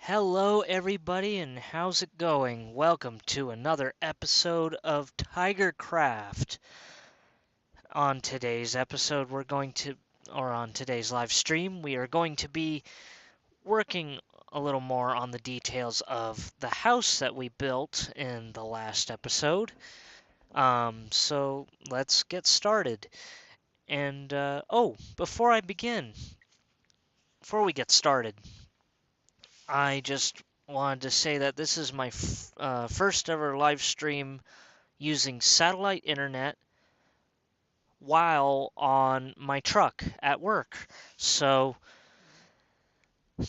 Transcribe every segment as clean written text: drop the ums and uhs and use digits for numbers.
Hello, everybody, and how's it going? Welcome to another episode of Tigercraft. On today's episode, on today's live stream, we are going to be working a little more on the details of the house that we built in the last episode. So let's get started. And, before before we get started, I just wanted to say that this is my first ever live stream using satellite internet while on my truck at work. So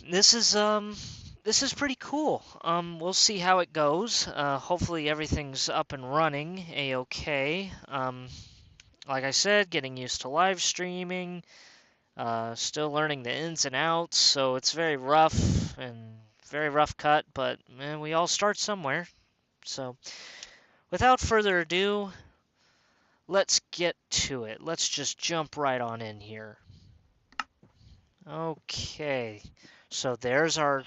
this is this is pretty cool. We'll see how it goes. Hopefully everything's up and running a-okay. Like I said, getting used to live streaming, still learning the ins and outs, so it's very rough cut, but man, we all start somewhere. So without further ado, let's get to it. Let's just jump right on in here. Okay, so there's our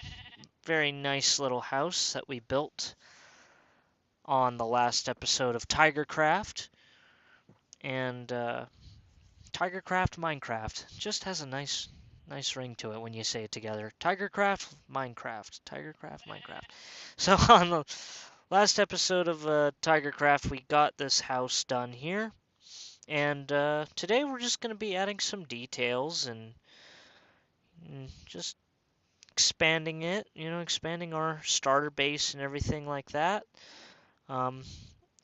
very nice little house that we built on the last episode of Tigercraft. And Tigercraft Minecraft just has a nice ring to it when you say it together. Tigercraft Minecraft. Tigercraft Minecraft. So on the last episode of Tigercraft, we got this house done here. And today we're just going to be adding some details and just expanding it, expanding our starter base and everything like that.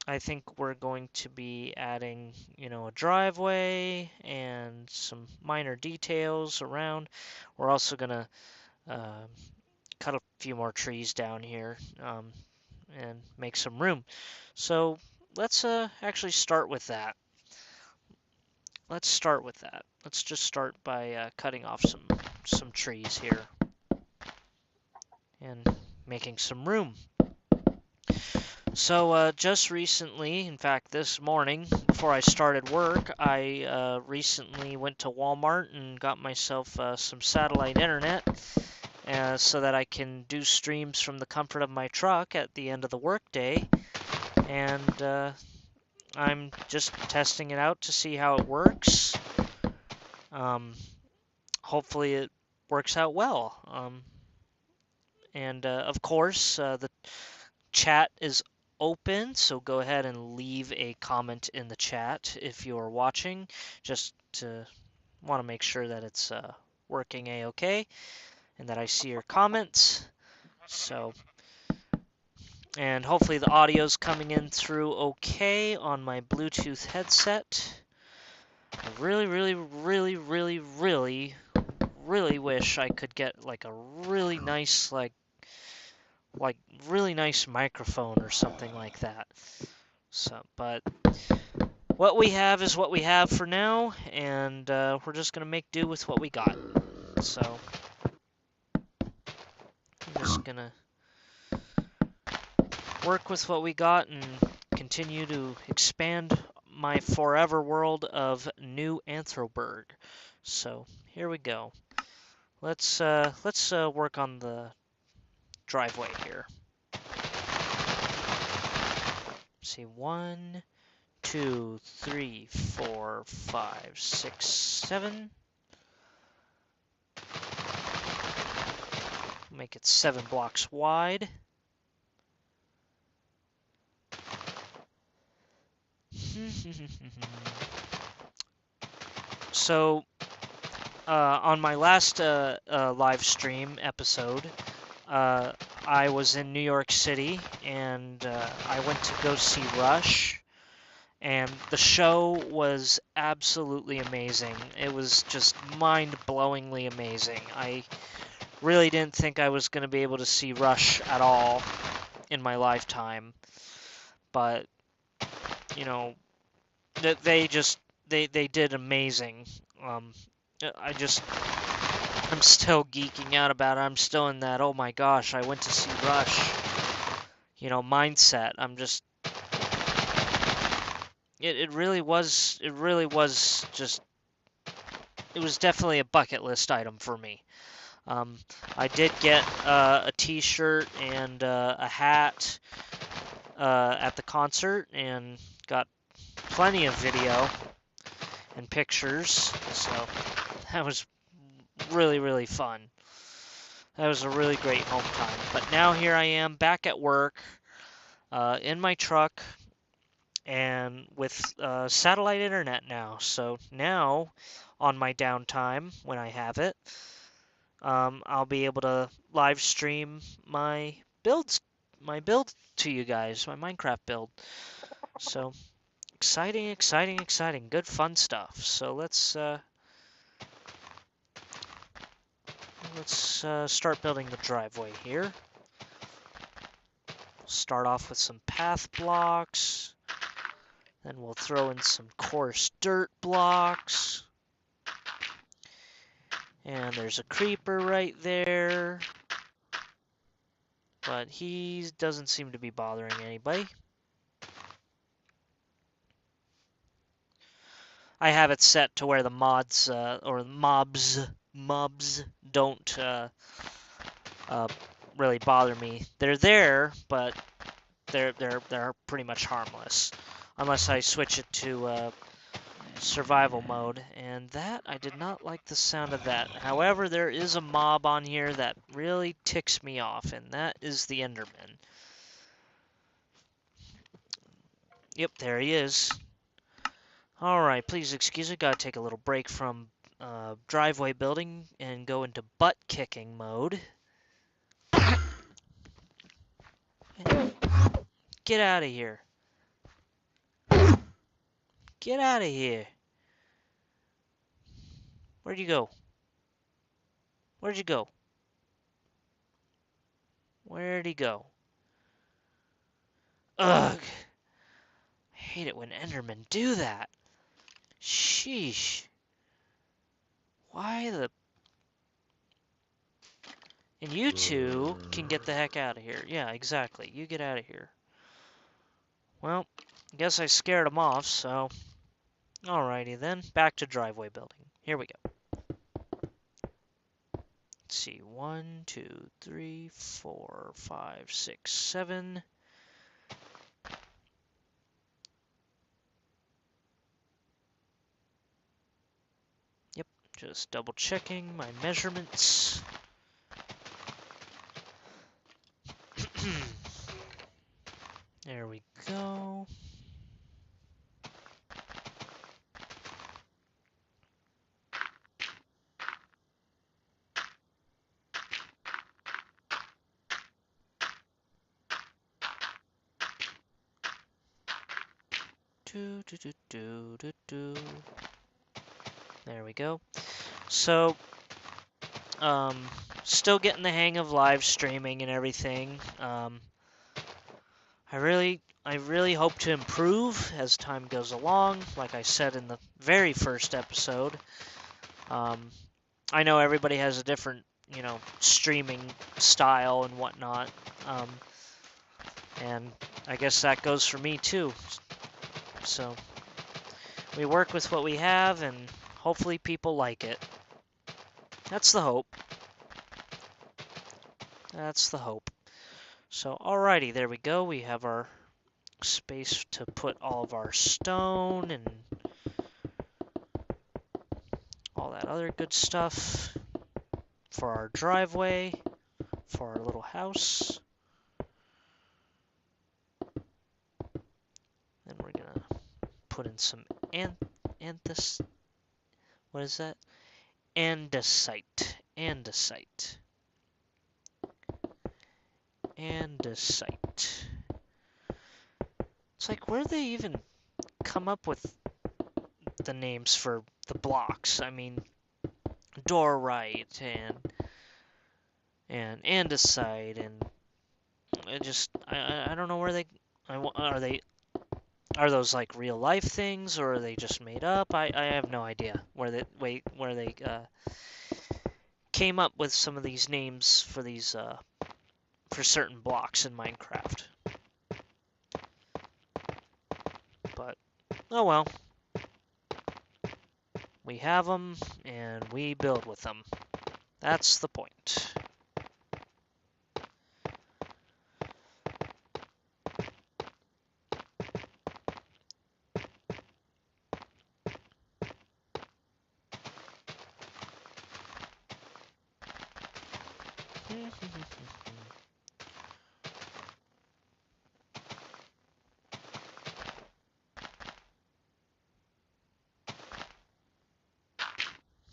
I think we're going to be adding, a driveway and some minor details around. We're also going to cut a few more trees down here and make some room. So let's actually start with that. Let's just start by cutting off some trees here and making some room. So just recently, in fact this morning, before I started work, I recently went to Walmart and got myself some satellite internet so that I can do streams from the comfort of my truck at the end of the workday. And I'm just testing it out to see how it works. Hopefully it works out well. And of course, the chat is open, so go ahead and leave a comment in the chat if you're watching, just to want to make sure that it's working a-okay and that I see your comments. So, and hopefully the audio's coming in through okay on my Bluetooth headset. I really wish I could get like a really nice really nice microphone or something like that. So, but what we have is what we have for now, and we're just gonna make do with what we got. So I'm just gonna work with what we got and continue to expand my forever world of New Anthroburg. So here we go. Let's work on the driveway here. See, 1, 2, 3, 4, 5, 6, 7. Make it 7 blocks wide. So, on my last live stream episode, I was in New York City, and I went to go see Rush, and the show was absolutely amazing. It was just mind-blowingly amazing. I really didn't think I was going to be able to see Rush at all in my lifetime, but, they did amazing. I'm still geeking out about it. I'm still in that, oh my gosh, I went to see Rush, mindset. It really was just, it was definitely a bucket list item for me. I did get a t-shirt and a hat at the concert and got plenty of video and pictures, so that was really, really fun. That was a really great home time. But now here I am back at work in my truck and with satellite internet now. So now on my downtime when I have it, I'll be able to live stream my build to you guys, my Minecraft build. So exciting, exciting, exciting. Good fun stuff. So let's start building the driveway here. Start off with some path blocks. Then we'll throw in some coarse dirt blocks. And there's a creeper right there. But he doesn't seem to be bothering anybody. I have it set to where the mods or mobs don't really bother me. They're there, but they're pretty much harmless, unless I switch it to survival mode. And that I did not like the sound of that. However, there is a mob on here that really ticks me off, and that is the Enderman. Yep, there he is. Alright, please excuse me, gotta take a little break from driveway building and go into butt-kicking mode. Get out of here. Get out of here. Where'd you go? Where'd you go? Where'd he go? Ugh. I hate it when Endermen do that. Sheesh. Why the... And you two can get the heck out of here. Yeah, exactly. You get out of here. Well, I guess I scared him off, so... Alrighty then. Back to driveway building. Here we go. Let's see. 1, 2, 3, 4, 5, 6, 7... Yep, just double checking my measurements. There we go. There we go. So, still getting the hang of live streaming and everything. I really hope to improve as time goes along. Like I said in the very first episode, I know everybody has a different, streaming style and whatnot. And I guess that goes for me too. So we work with what we have, and hopefully people like it. That's the hope. That's the hope. So, alrighty, there we go. We have our space to put all of our stone and all that other good stuff for our driveway, for our little house. Then we're gonna put in some what is that? Andesite. Andesite. It's like, where do they even come up with the names for the blocks? I mean, dorite and andesite, and I don't know where are those like real life things, or are they just made up? I have no idea where they came up with some of these names for these for certain blocks in Minecraft. But oh well, we have them and we build with them. That's the point.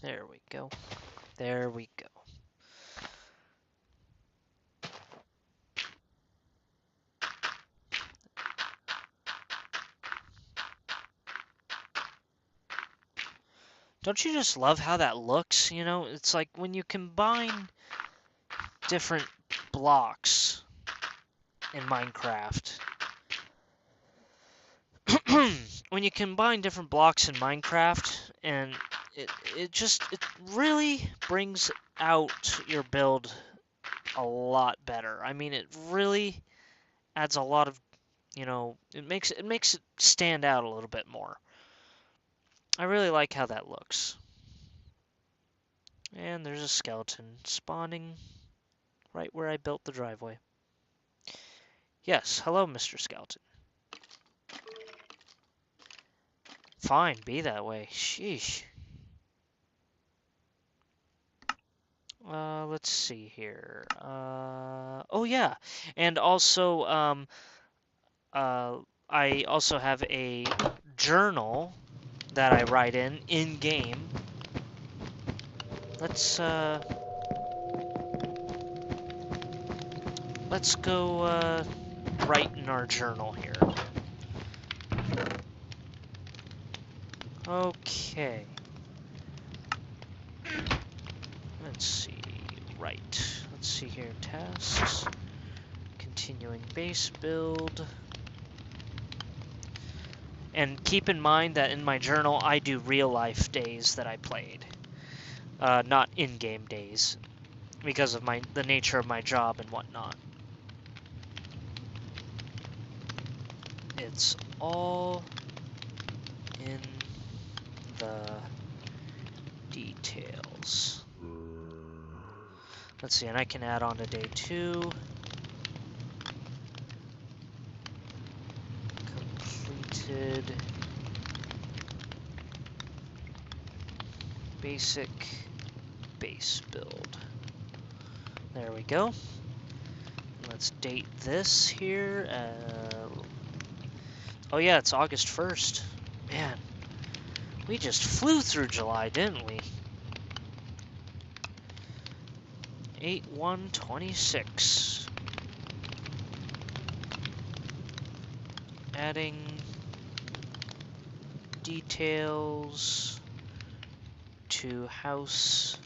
There we go. There we go. Don't you just love how that looks? You know, it's like when you combine different blocks in Minecraft. When you combine different blocks in Minecraft, and it really brings out your build a lot better. I mean, it really adds a lot of, you know, it makes it stand out a little bit more. I really like how that looks. And there's a skeleton spawning right where I built the driveway. Yes, hello, Mr. Skeleton. Fine, be that way. Sheesh. Let's see here. Oh yeah, and also, I also have a journal that I write in game. Let's go write in our journal here. Okay. Let's see. Right. Let's see here. Tasks. Continuing base build. And keep in mind that in my journal, I do real-life days that I played. Not in-game days. Because of the nature of my job and whatnot. It's all in the details. Let's see, and I can add on to day 2. Completed basic base build. There we go. Let's date this here. Oh yeah, it's August 1st. Man, we just flew through July, didn't we? 8/1/26. Adding details to house/base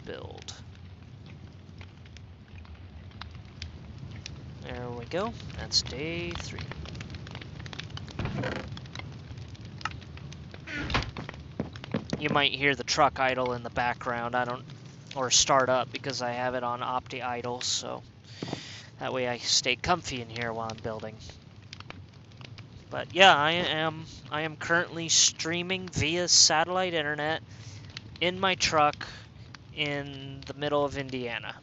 build. There we go. That's day 3. You might hear the truck idle in the background. Or start up because I have it on Opti idle, so that way I stay comfy in here while I'm building. But yeah, I am currently streaming via satellite internet in my truck in the middle of Indiana.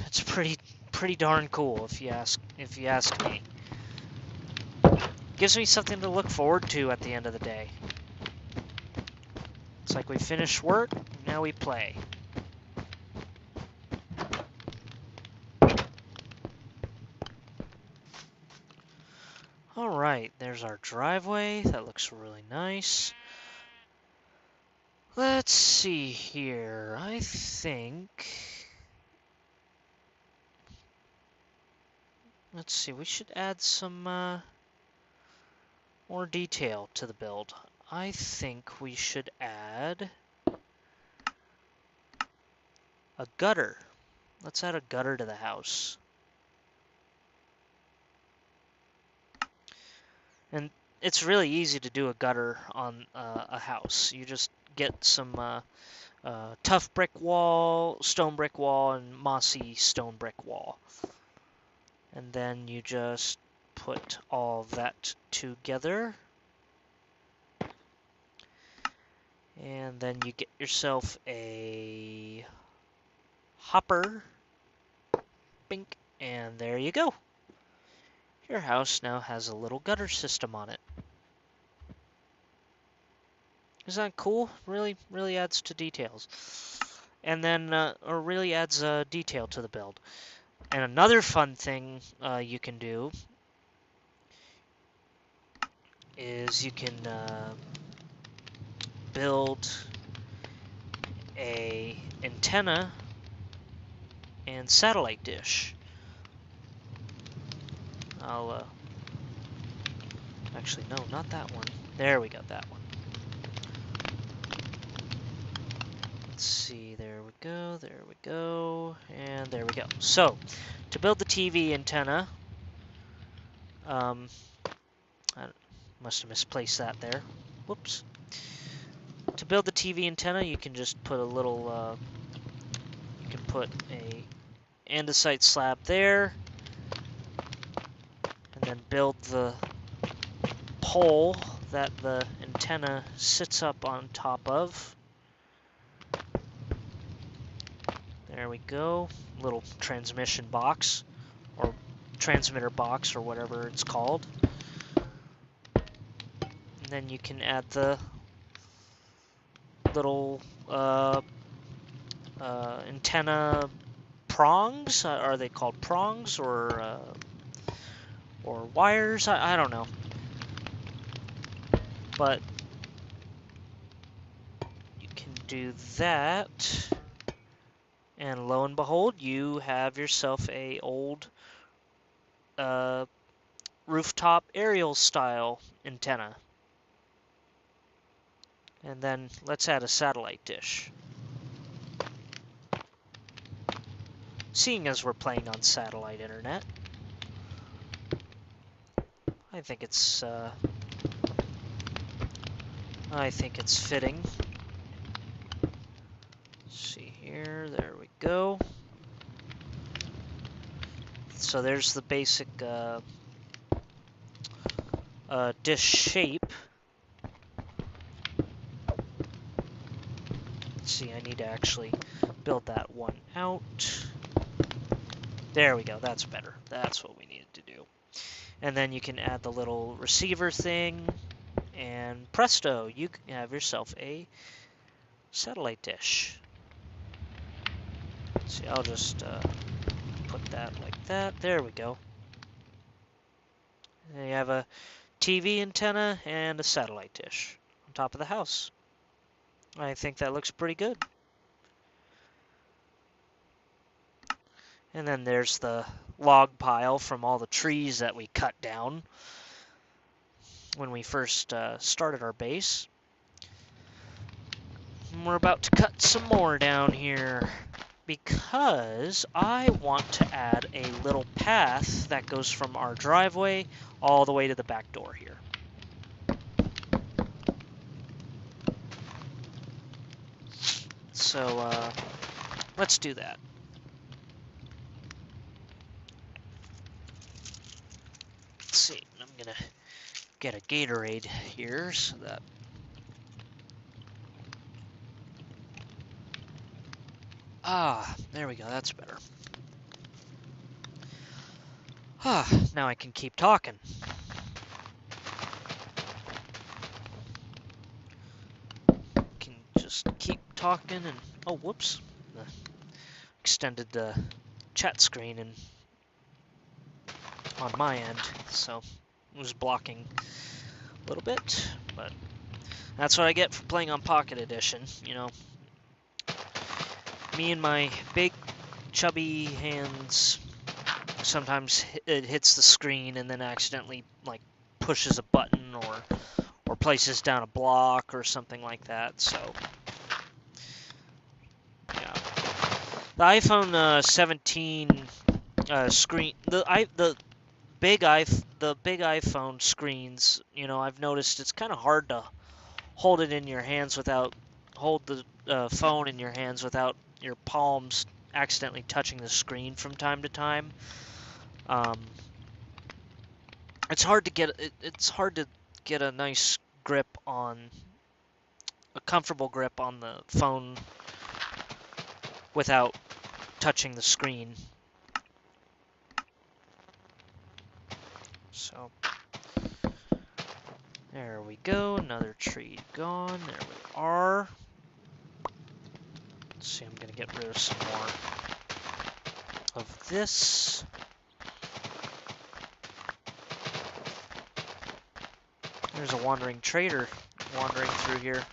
It's pretty darn cool if you ask me. Gives me something to look forward to at the end of the day. It's like we finish work, now we play. Alright, there's our driveway. That looks really nice. Let's see here. I think... Let's see, we should add some more detail to the build. I think we should add a gutter. Let's add a gutter to the house. And it's really easy to do a gutter on a house. You just get some tough brick wall, stone brick wall, and mossy stone brick wall. And then you just put all that together. And then you get yourself a hopper. Bink. And there you go. Your house now has a little gutter system on it. Isn't that cool? Really adds to details. And then, or really adds detail to the build. And another fun thing you can do is you can build a antenna and satellite dish. I'll actually no, not that one. There we go, that one. Let's see, there we go, and there we go. So, to build the TV antenna, I must have misplaced that there. Whoops. To build the TV antenna, you can just put a little, you can put a andesite slab there, and then build the pole that the antenna sits up on top of. There we go. Little transmission box, or transmitter box, or whatever it's called. And then you can add the little antenna prongs. Are they called prongs or wires? I don't know. But you can do that. And lo and behold, you have yourself a old rooftop aerial style antenna. And then let's add a satellite dish. Seeing as we're playing on satellite internet, I think it's fitting. Let's see here, there we go. So there's the basic dish shape. Let's see, I need to actually build that one out. There we go, that's better. That's what we needed to do. And then you can add the little receiver thing, and presto, you have yourself a satellite dish. See, I'll just put that like that. There we go. And you have a TV antenna and a satellite dish on top of the house. I think that looks pretty good. And then there's the log pile from all the trees that we cut down when we first started our base. And we're about to cut some more down here because I want to add a little path that goes from our driveway all the way to the back door here. So let's do that. Let's see, I'm gonna get a Gatorade here so that there we go, that's better. Now I can keep talking. Can just keep talking and oh, whoops. Extended the chat screen and on my end, so it was blocking a little bit, but that's what I get for playing on Pocket Edition, you know. Me and my big, chubby hands, sometimes it hits the screen and then accidentally, like, pushes a button or places down a block or something like that, so, yeah. The iPhone 17 screen, the big iPhone screens, you know, I've noticed it's kind of hard to hold it in your hands without, hold the phone in your hands without your palms accidentally touching the screen from time to time. It's hard to get a nice grip on a comfortable grip on the phone without touching the screen. So there we go, another tree gone. There we are. Let's see, I'm gonna get rid of some more of this. There's a wandering trader wandering through here.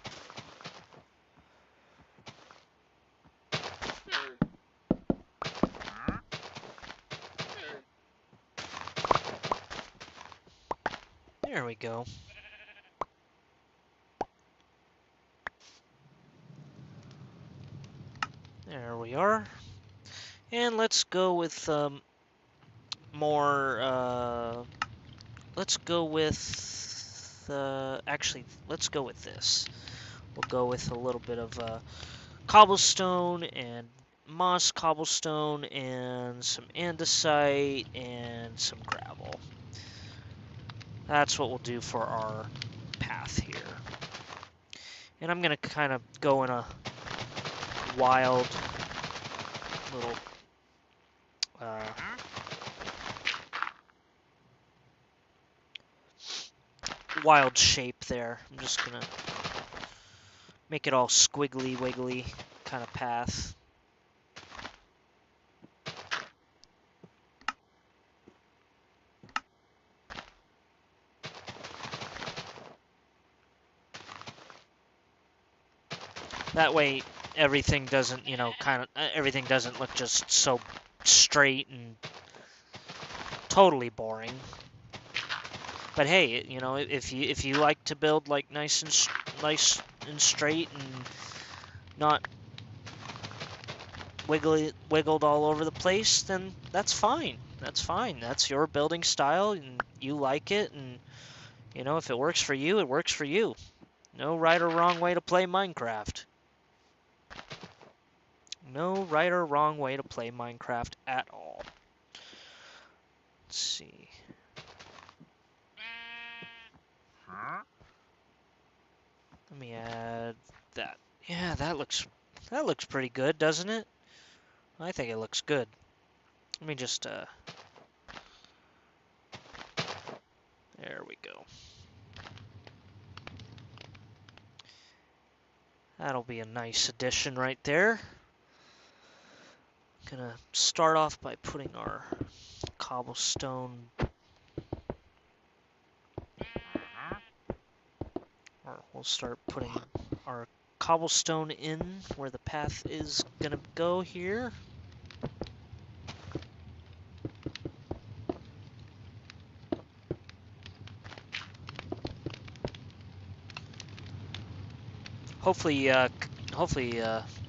There we go. There we are. And let's go with more, let's go with, actually, let's go with this. We'll go with a little bit of cobblestone and moss cobblestone and some andesite and some gravel. That's what we'll do for our path here. And I'm going to kind of go in a wild little wild shape there. I'm just going to make it all squiggly wiggly kind of path. That way everything doesn't, you know, everything doesn't look just so straight and totally boring. But hey, you know, if you like to build like nice and straight and not wiggled all over the place, then that's fine. That's fine. That's your building style and you like it, and you know, if it works for you, it works for you. No right or wrong way to play Minecraft. No right or wrong way to play Minecraft at all. Let's see. Let me add that. Yeah, that looks pretty good, doesn't it? I think it looks good. Let me just there we go. That'll be a nice addition right there. Gonna start off by putting our cobblestone, or we'll start putting our cobblestone in where the path is gonna go here. Hopefully,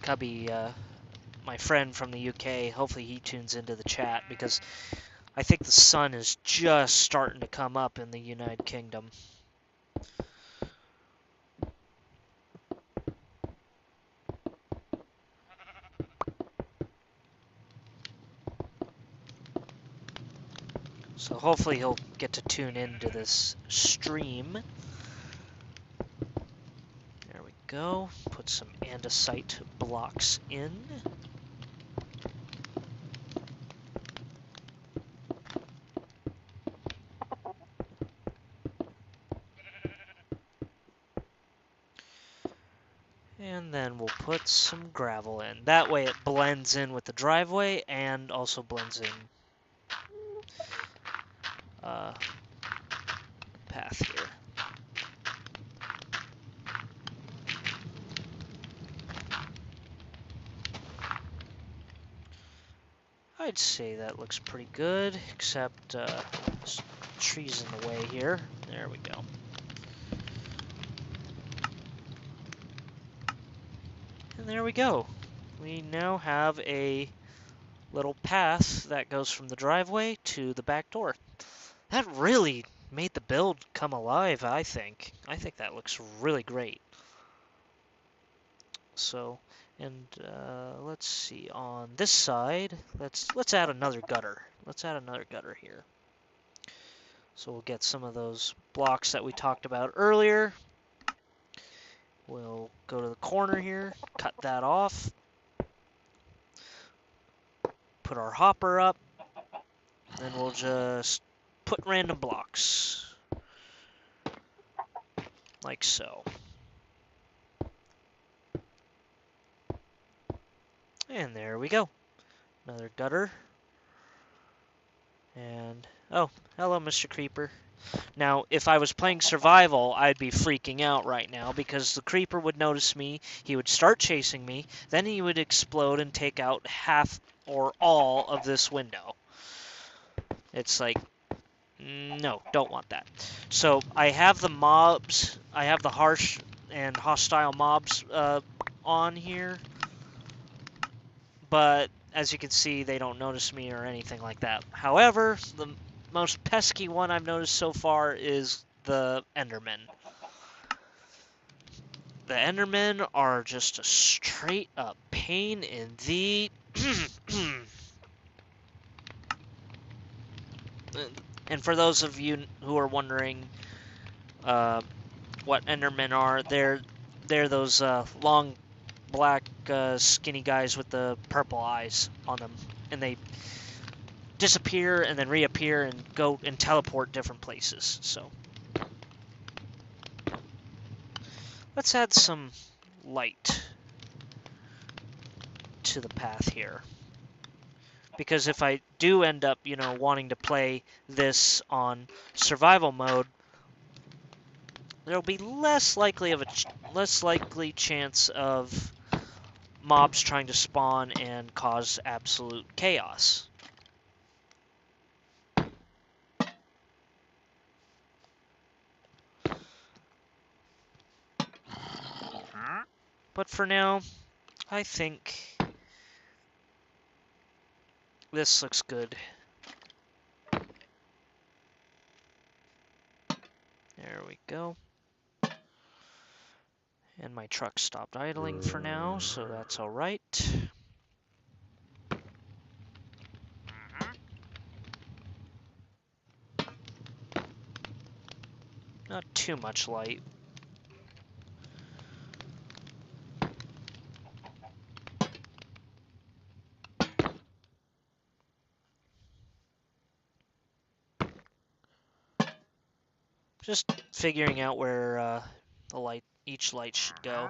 Cubby, my friend from the UK, hopefully he tunes into the chat, because I think the sun is just starting to come up in the United Kingdom. So hopefully he'll get to tune into this stream. There we go. Put some andesite blocks in. And then we'll put some gravel in. That way it blends in with the driveway and also blends in path here. I'd say that looks pretty good, except trees in the way here. There we go. And there we go. We now have a little path that goes from the driveway to the back door. That really made the build come alive, I think. I think that looks really great. So, and let's see, on this side, let's add another gutter. Let's add another gutter here. So we'll get some of those blocks that we talked about earlier. We'll go to the corner here, cut that off, put our hopper up, then we'll just put random blocks, like so. And there we go. Another gutter. And, oh, hello, Mr. Creeper. Now, if I was playing survival, I'd be freaking out right now because the creeper would notice me, he would start chasing me, then he would explode and take out half or all of this window. It's like, no, don't want that. So I have the mobs, I have the harsh and hostile mobs on here, but as you can see, they don't notice me or anything like that. However, the most pesky one I've noticed so far is the Endermen. The Endermen are just a straight up pain in the... And for those of you who are wondering what Endermen are, they're those long black skinny guys with the purple eyes on them, and they disappear and then reappear and go and teleport different places. So let's add some light to the path here, because if I do end up, you know, wanting to play this on survival mode, there'll be less likely chance of mobs trying to spawn and cause absolute chaos. But for now, I think this looks good. There we go. And my truck stopped idling for now, so that's all right. Not too much light. Just figuring out where each light should go.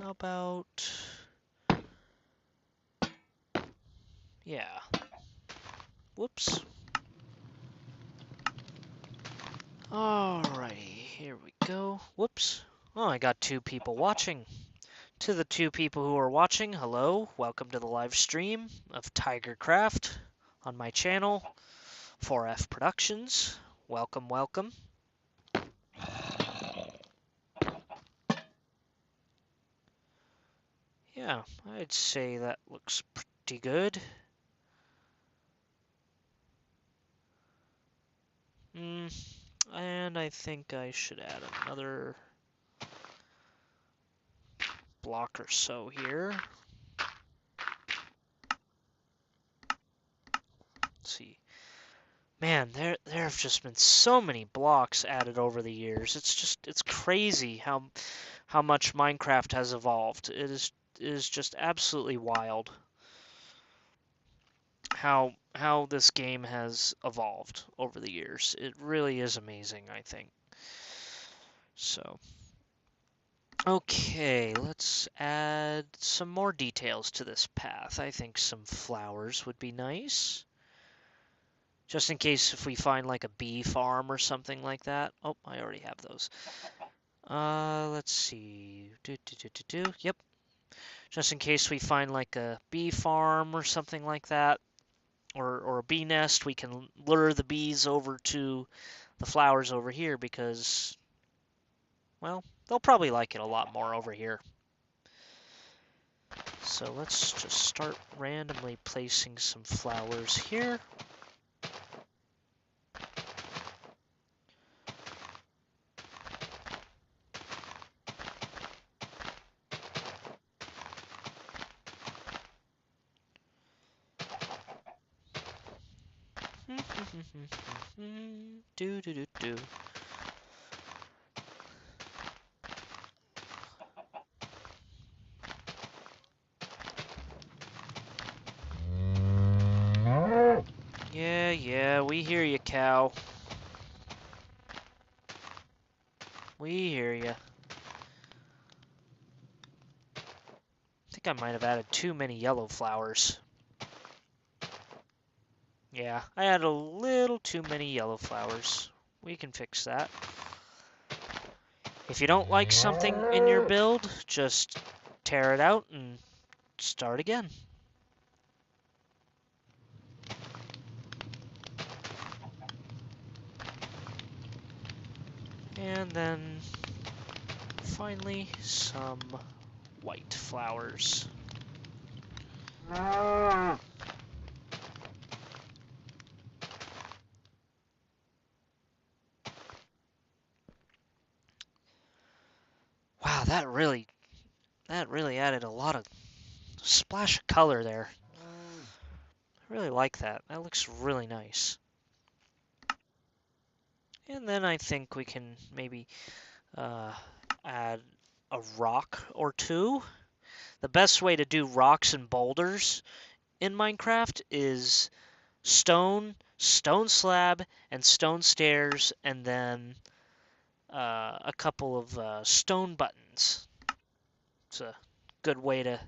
How about... Yeah. Whoops. Alrighty, here we go. Whoops. Oh, I got 2 people watching. To the 2 people who are watching, hello. Welcome to the live stream of Tigercraft on my channel, 4F Productions. Welcome, welcome. Yeah, I'd say that looks pretty good. And I think I should add another block or so here. Let's see. Man, there have just been so many blocks added over the years. It's crazy how much Minecraft has evolved. It is just absolutely wild how this game has evolved over the years. It really is amazing, I think. So, okay, let's add some more details to this path. I think some flowers would be nice. Just in case if we find like a bee farm or something like that. Oh, I already have those. Let's see. Yep. Just in case we find like a bee farm or something like that, or a bee nest, we can lure the bees over to the flowers over here because, well, they'll probably like it a lot more over here. So let's just start randomly placing some flowers here. Do do do do. Yeah, we hear you, cow. We hear you. I think I might have added too many yellow flowers. Yeah, I added a little too many yellow flowers. We can fix that. If you don't like something in your build, just tear it out and start again. And then finally some white flowers. Wow, that really added a lot of splash of color there. I really like that. That looks really nice. And then I think we can maybe add a rock or two. The best way to do rocks and boulders in Minecraft is stone, stone slab, and stone stairs, and then a couple of stone buttons. It's a good way to.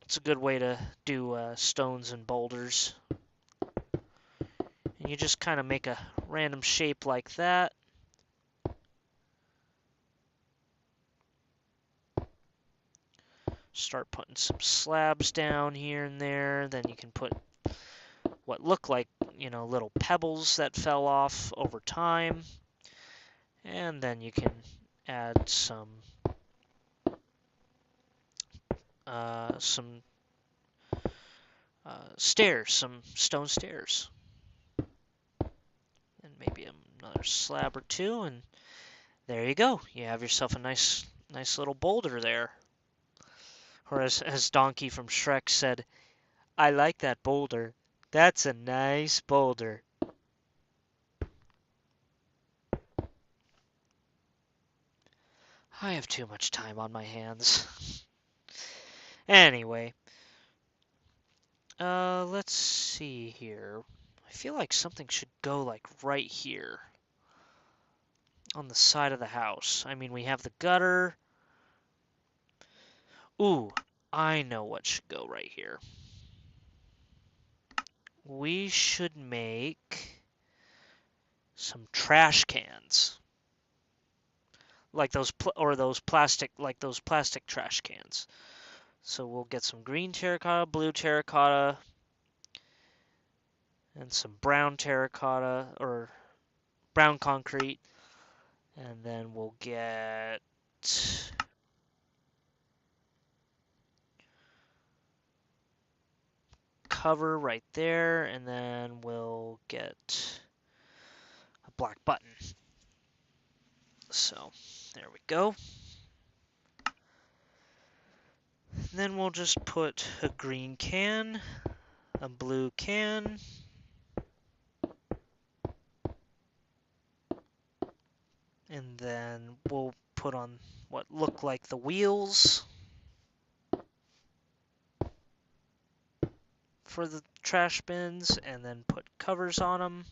It's a good way to do stones and boulders. And you just kind of make a random shape like that. Start putting some slabs down here and there. Then you can put what look like, little pebbles that fell off over time. And then you can add some stairs, some stone stairs. And maybe another slab or two, and there you go. You have yourself a nice little boulder there. Or as Donkey from Shrek said, I like that boulder. That's a nice boulder. I have too much time on my hands. Anyway, let's see here. I feel like something should go like right here on the side of the house. I mean, we have the gutter. Ooh, I know what should go right here. We should make some trash cans. Like those plastic trash cans. So we'll get some green terracotta, blue terracotta, and some brown terracotta or brown concrete. And then we'll get cover right there, and then we'll get a black button. So there we go. Then we'll just put a green can, a blue can, and then we'll put on what look like the wheels for the trash bins, and then put covers on them.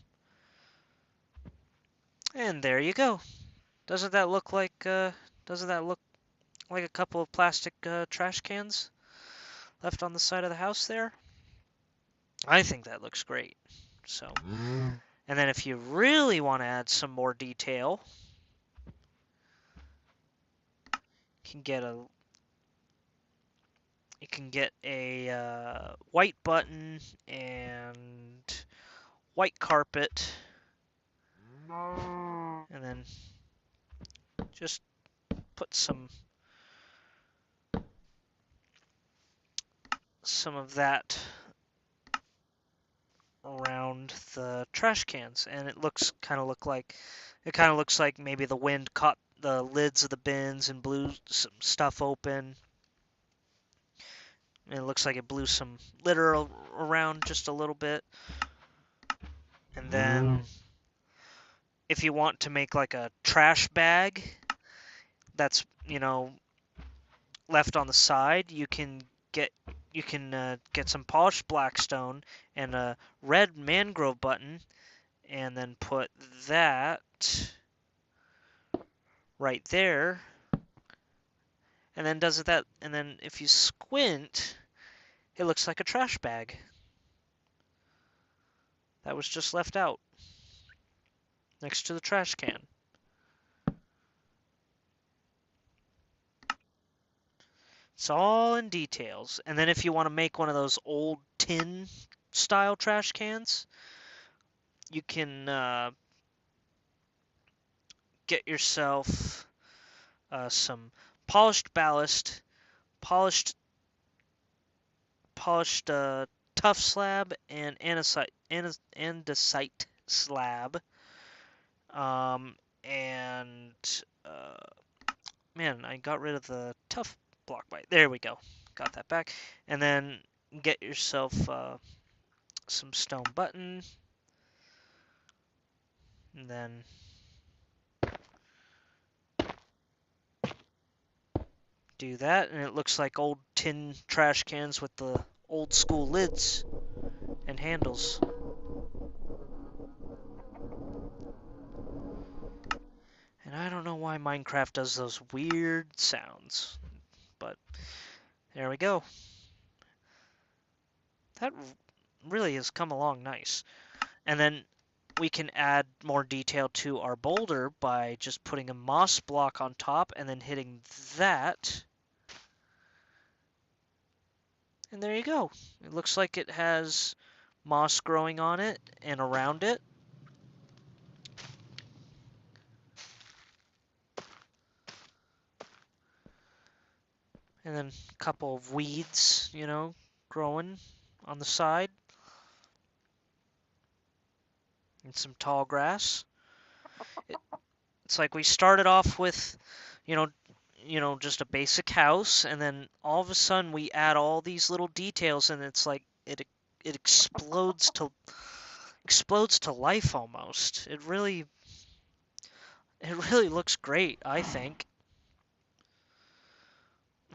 And there you go. Doesn't that look like a couple of plastic trash cans left on the side of the house there? I think that looks great. So, and then if you really want to add some more detail, you can get a white button and white carpet, and then just put some of that around the trash cans, and it kind of looks like maybe the wind caught the lids of the bins and blew some stuff open. And it looks like it blew some litter around just a little bit. And then if you want to make like a trash bag that's, left on the side, get get some polished blackstone and a red mangrove button, and then put that right there, and then and then if you squint, it looks like a trash bag that was just left out next to the trash can. It's all in details. And then if you want to make one of those old tin style trash cans, you can get yourself some polished ballast, polished tough slab, and andesite slab. And man, I got rid of the tough block bite. There we go. Got that back. And then get yourself some stone button. And then do that, and it looks like old tin trash cans with the old school lids and handles. And I don't know why Minecraft does those weird sounds, but there we go. That really has come along nice. And then we can add more detail to our boulder by just putting a moss block on top and then hitting that. And there you go. It looks like it has moss growing on it and around it. And then a couple of weeds, growing on the side. And some tall grass. It's like we started off with, just a basic house, and then all of a sudden we add all these little details, and it's like it explodes to life almost. It really looks great, I think.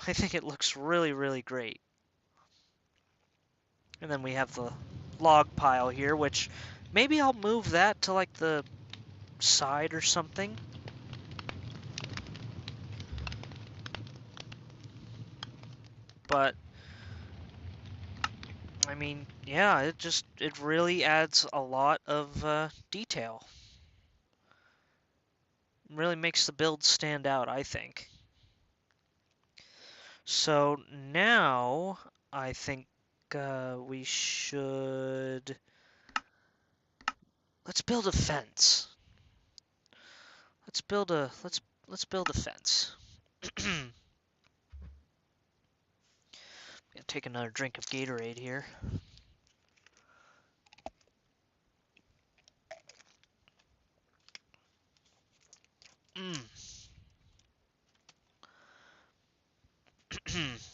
I think it looks really, really great. And then we have the log pile here, which maybe I'll move that to like the side or something. But I mean, yeah, it really adds a lot of detail. It really makes the build stand out, I think. So now I think we should let's build a fence. Let's build a fence. Gonna take another drink of Gatorade here.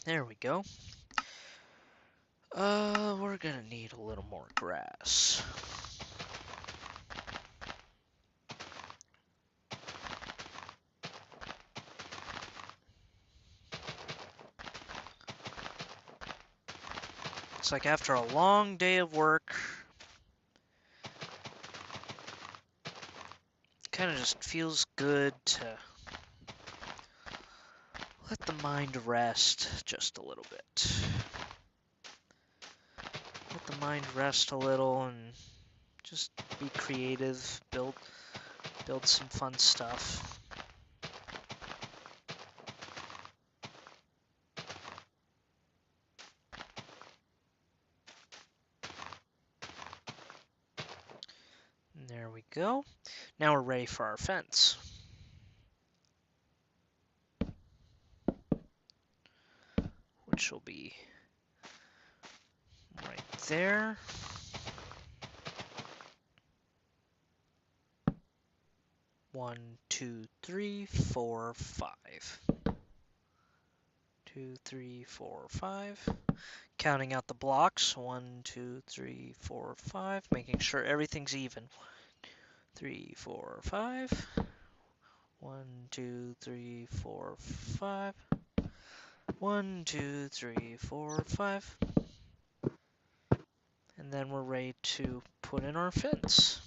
There we go. We're gonna need a little more grass. It's like after a long day of work, kind of just feels good to let the mind rest just a little bit. Let the mind rest a little and just be creative, build some fun stuff. And there we go. Now we're ready for our fence. Which will be right there. One, two, three, four, five. 2, 2, 3, 4, 5. Counting out the blocks. 1, 2, 3, 4, 5. Making sure everything's even. 3, 4, 5. 1, 2, 3, 4, 5. 1, 2, 3, 4, 5. And then we're ready to put in our fence.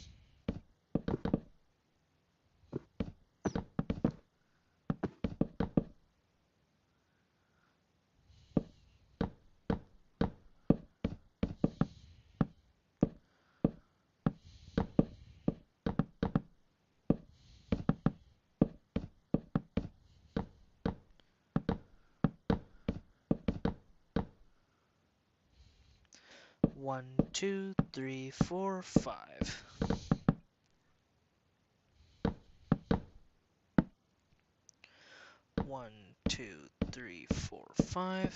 One, two, three, four, five. One, two, three, four, five.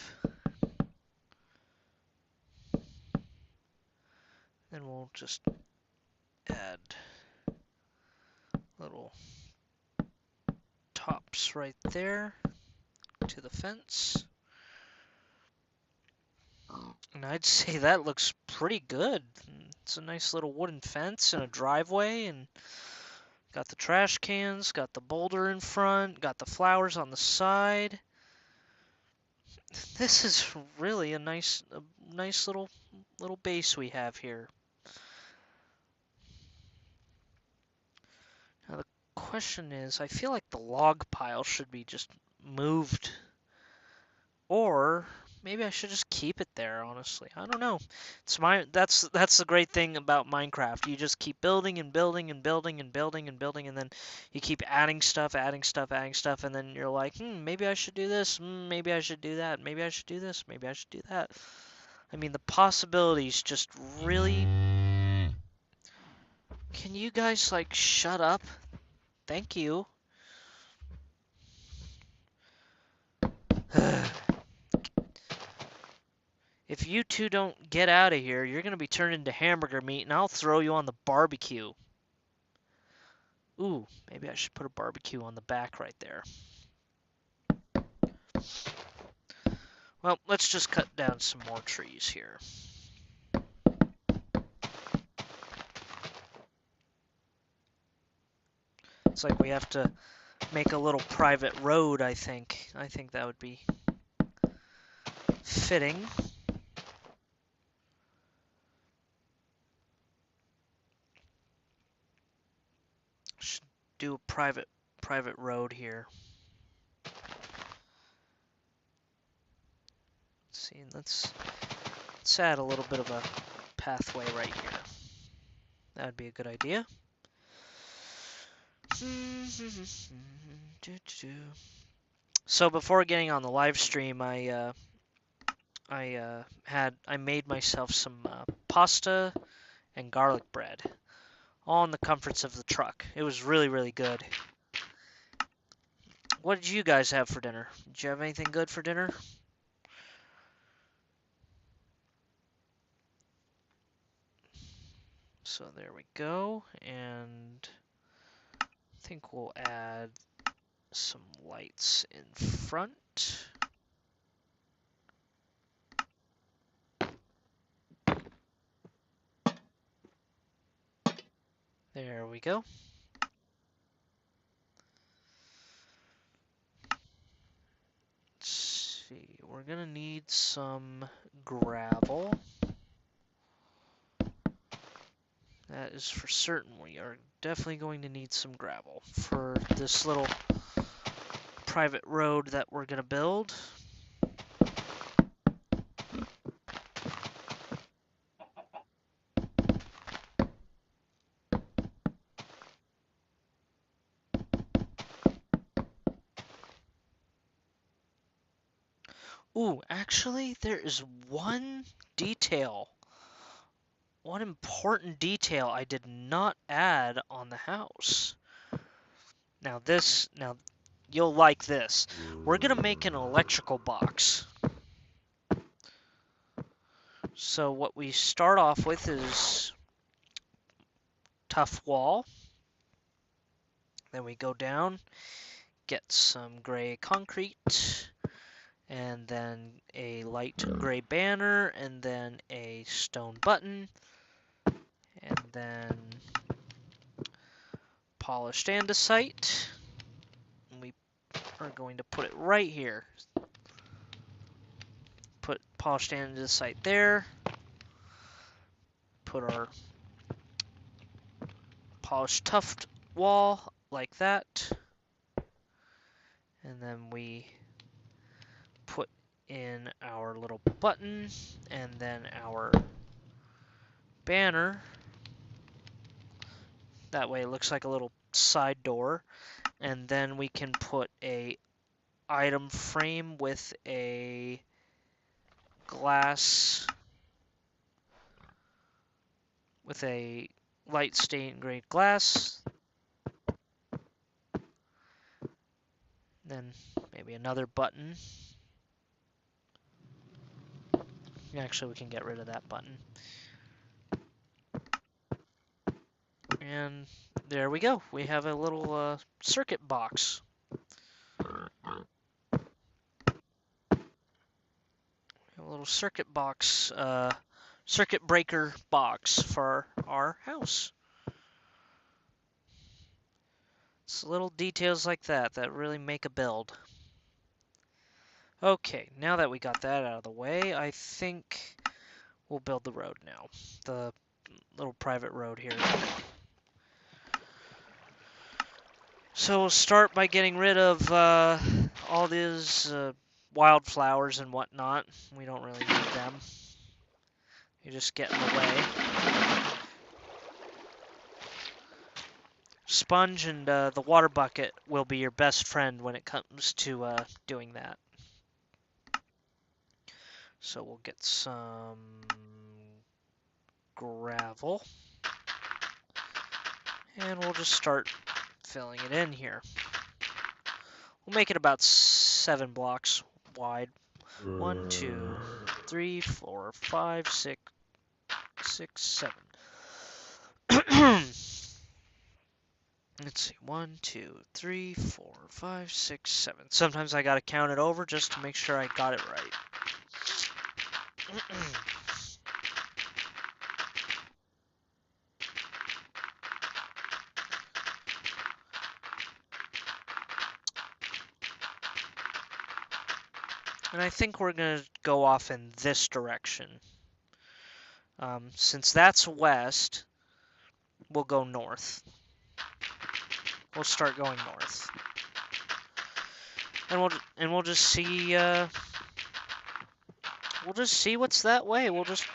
Then we'll just add little tops right there to the fence. And I'd say that looks pretty good. It's a nice little wooden fence and a driveway, and got the trash cans, got the boulder in front, got the flowers on the side. This is really a nice little base we have here. Now the question is, I feel like the log pile should be just moved, or maybe I should just keep it there, honestly. I don't know. That's the great thing about Minecraft. You just keep building and building and building and building and building, and then you keep adding stuff, adding stuff, adding stuff, and then you're like, maybe I should do this, maybe I should do that, maybe I should do this, maybe I should do that. I mean, the possibilities just really... Can you guys, like, shut up? Thank you. If you two don't get out of here, you're going to be turned into hamburger meat, and I'll throw you on the barbecue. Ooh, maybe I should put a barbecue on the back right there. Well, let's just cut down some more trees here. It's like we have to make a little private road, I think. I think that would be fitting. Should do a private road here. Let's see, let's add a little bit of a pathway right here. That would be a good idea. So before getting on the live stream, I made myself some pasta and garlic bread, all in the comforts of the truck. It was really, really good. What did you guys have for dinner? Did you have anything good for dinner? So there we go, and I think we'll add some lights in front. There we go. Let's see, we're gonna need some gravel. That is for certain. We are definitely going to need some gravel for this little private road that we're gonna build. Ooh, actually, there is one important detail I did not add on the house. Now you'll like this. We're gonna make an electrical box. So what we start off with is tough wall. Then we go down, get some gray concrete, and then a light gray banner, and then a stone button, and then polished andesite. And we are going to put it right here. Put polished andesite there. Put our polished tuft wall like that. And then we put in our little button and then our banner. That way it looks like a little side door. And then we can put a item frame with a glass, with a light stained gray glass. Then maybe another button. Actually, we can get rid of that button. And there we go. We have a little circuit box. A little circuit box, circuit breaker box for our house. It's little details like that that really make a build. Okay, now that we got that out of the way, I think we'll build the road now. The little private road here. So we'll start by getting rid of all these wildflowers and whatnot. We don't really need them. You just get in the way. Sponge and the water bucket will be your best friend when it comes to doing that. So we'll get some gravel. And we'll just start filling it in here. We'll make it about 7 blocks wide. 1, 2, 3, 4, 5, 6, 7. Let's see. 1, 2, 3, 4, 5, 6, 7. Sometimes I gotta count it over just to make sure I got it right. And I think we're going to go off in this direction. Since that's west, we'll go north. We'll start going north. And we'll just see what's that way. We'll just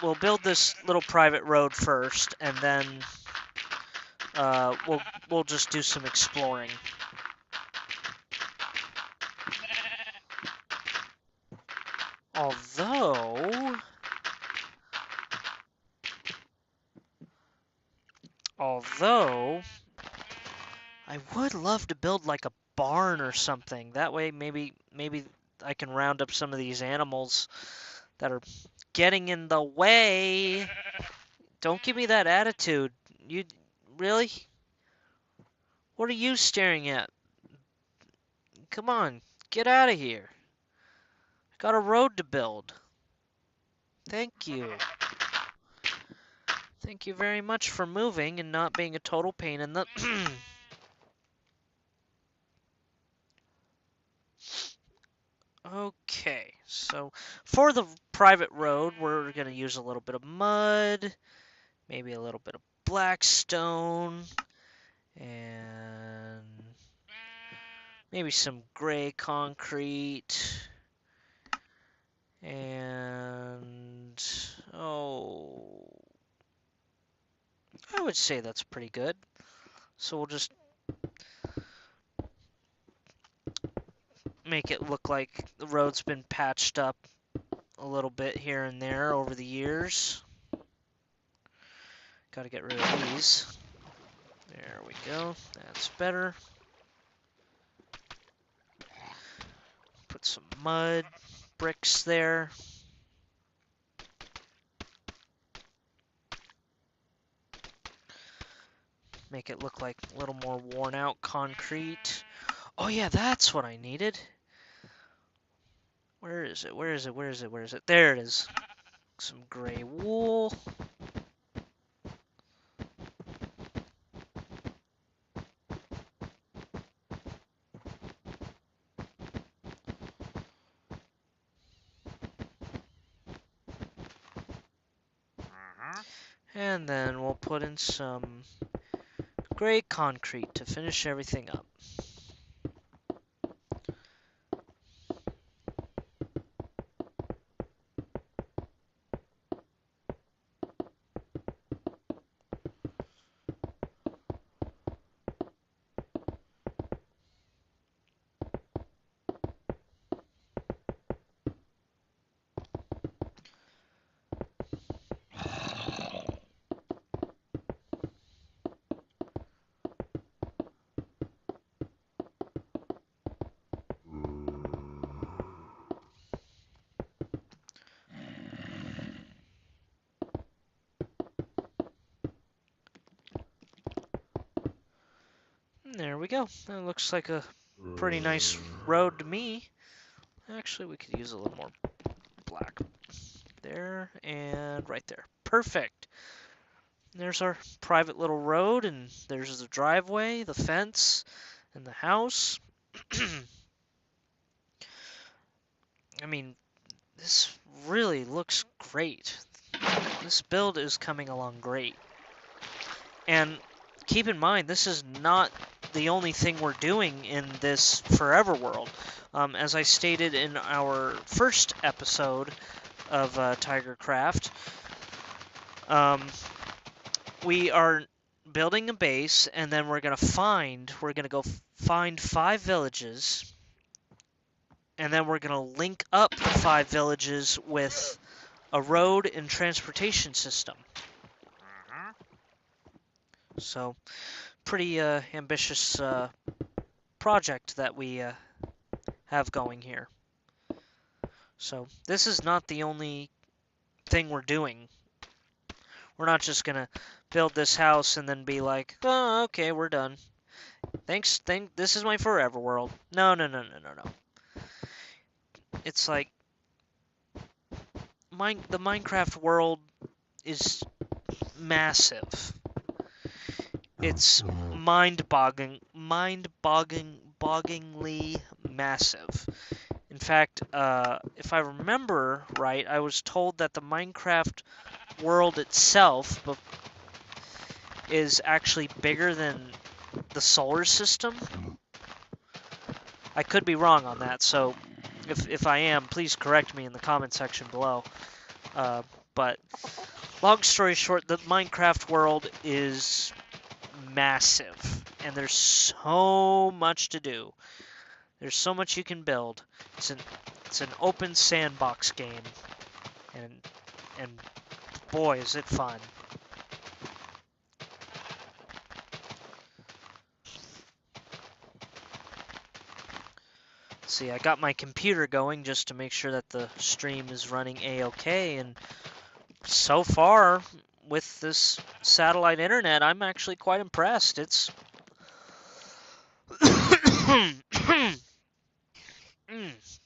we'll build this little private road first, and then we'll just do some exploring. Although I would love to build like a barn or something. That way maybe I can round up some of these animals that are getting in the way. Don't give me that attitude. You really? What are you staring at? Come on, get out of here. I got a road to build. Thank you. Thank you very much for moving and not being a total pain in the... Okay, so for the private road, we're going to use a little bit of mud, maybe a little bit of blackstone, and maybe some gray concrete, and, I would say that's pretty good. So we'll just make it look like the road's been patched up a little bit here and there over the years. Gotta get rid of these. There we go. That's better. Put some mud bricks there. make it look like a little more worn out concrete. Oh yeah, that's what I needed. Where is it? Where is it? Where is it? Where is it? There it is. Some gray wool. And then we'll put in some gray concrete to finish everything up. There we go. That looks like a pretty nice road to me. Actually, we could use a little more black. There and right there. Perfect. There's our private little road, and there's the driveway, the fence, and the house. I mean, this really looks great. This build is coming along great. And keep in mind, this is not the only thing we're doing in this forever world. As I stated in our first episode of Tigercraft, we are building a base, and then we're gonna go find 5 villages, and then we're gonna link up the 5 villages with a road and transportation system. So, pretty ambitious project that we have going here. So, this is not the only thing we're doing. We're not just gonna build this house and then be like, oh, okay, we're done. Thanks, this is my forever world. No. It's like, the Minecraft world is massive. It's mind-bogglingly massive. In fact, if I remember right, I was told that the Minecraft world itself is actually bigger than the solar system. I could be wrong on that, so if I am, please correct me in the comment section below. But long story short, the Minecraft world is massive, and there's so much to do. There's so much you can build. It's an open sandbox game, and boy, is it fun. See, I got my computer going just to make sure that the stream is running a-okay, and so far with this satellite internet, I'm actually quite impressed. It's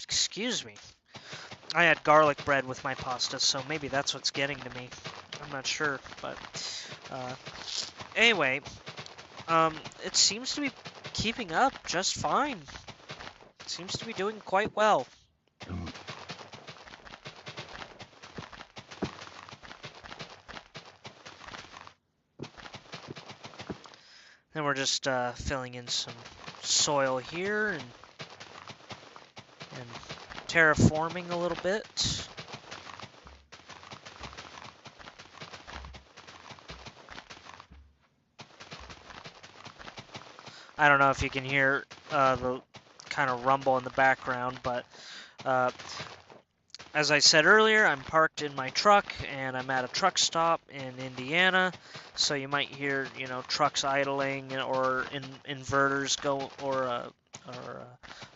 excuse me. I had garlic bread with my pasta, so maybe that's what's getting to me. I'm not sure, but anyway, it seems to be keeping up just fine. It seems to be doing quite well. Then we're just filling in some soil here and terraforming a little bit. I don't know if you can hear the kind of rumble in the background, but as I said earlier, I'm parked in my truck, and I'm at a truck stop in Indiana, so you might hear, trucks idling or inverters go, or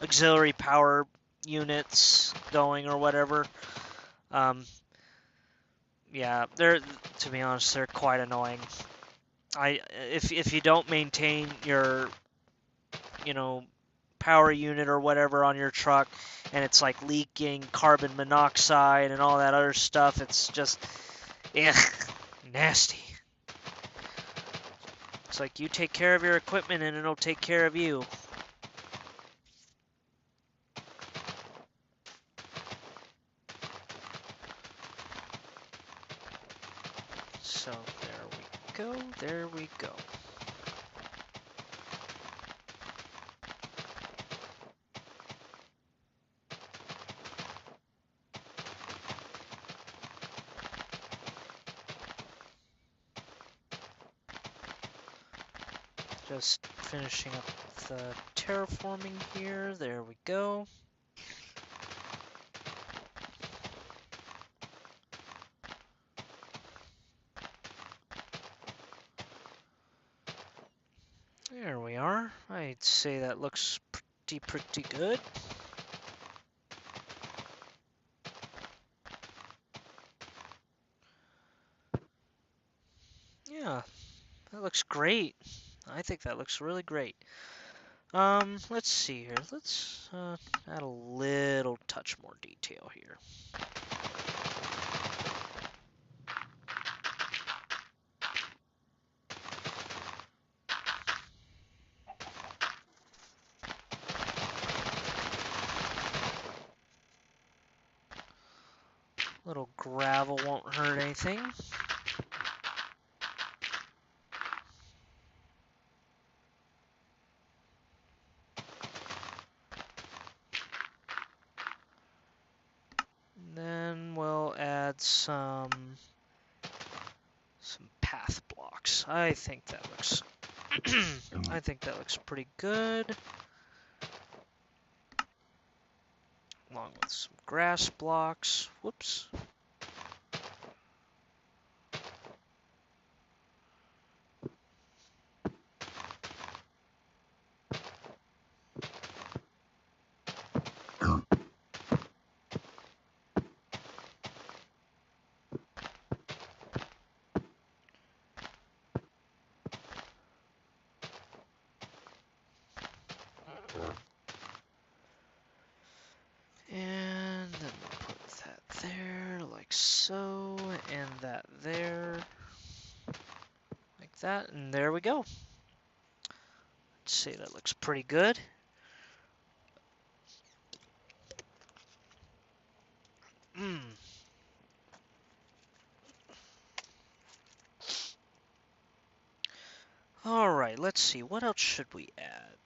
auxiliary power units going or whatever. Yeah, to be honest, they're quite annoying. If you don't maintain your, you know, power unit or whatever on your truck, and it's like leaking carbon monoxide and all that other stuff, it's just, ugh, nasty. It's like you take care of your equipment and it'll take care of you. So there we go, there we go. Just finishing up the terraforming here. There we go. There we are. I'd say that looks pretty good. Yeah, that looks great. I think that looks really great. Let's see here. Let's add a little touch more detail here. Little gravel won't hurt anything. And then we'll add some path blocks. I think that looks I think that looks pretty good. Along with some grass blocks. Whoops. And then we'll put that there, like so, and that there, like that, and there we go. Let's see, that looks pretty good. Alright, let's see, what else should we add?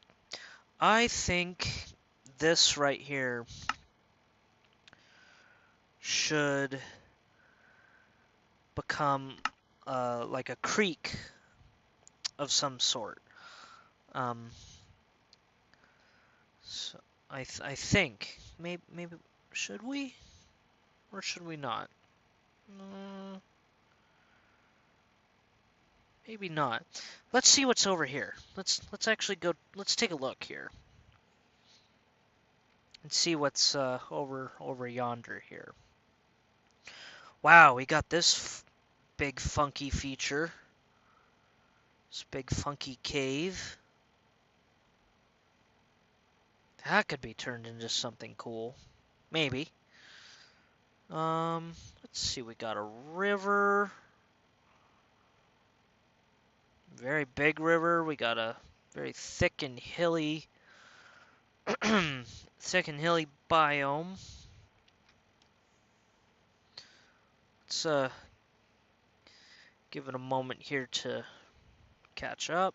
I think this right here should become like a creek of some sort. So I think maybe should we or should we not? Maybe not. Let's see what's over here. Let's actually go. Let's take a look here and see what's over yonder here. Wow, we got this big funky feature. This big funky cave. That could be turned into something cool. Maybe. Let's see. We got a river. Very big river. We got a very thick and hilly biome. Let's give it a moment here to catch up.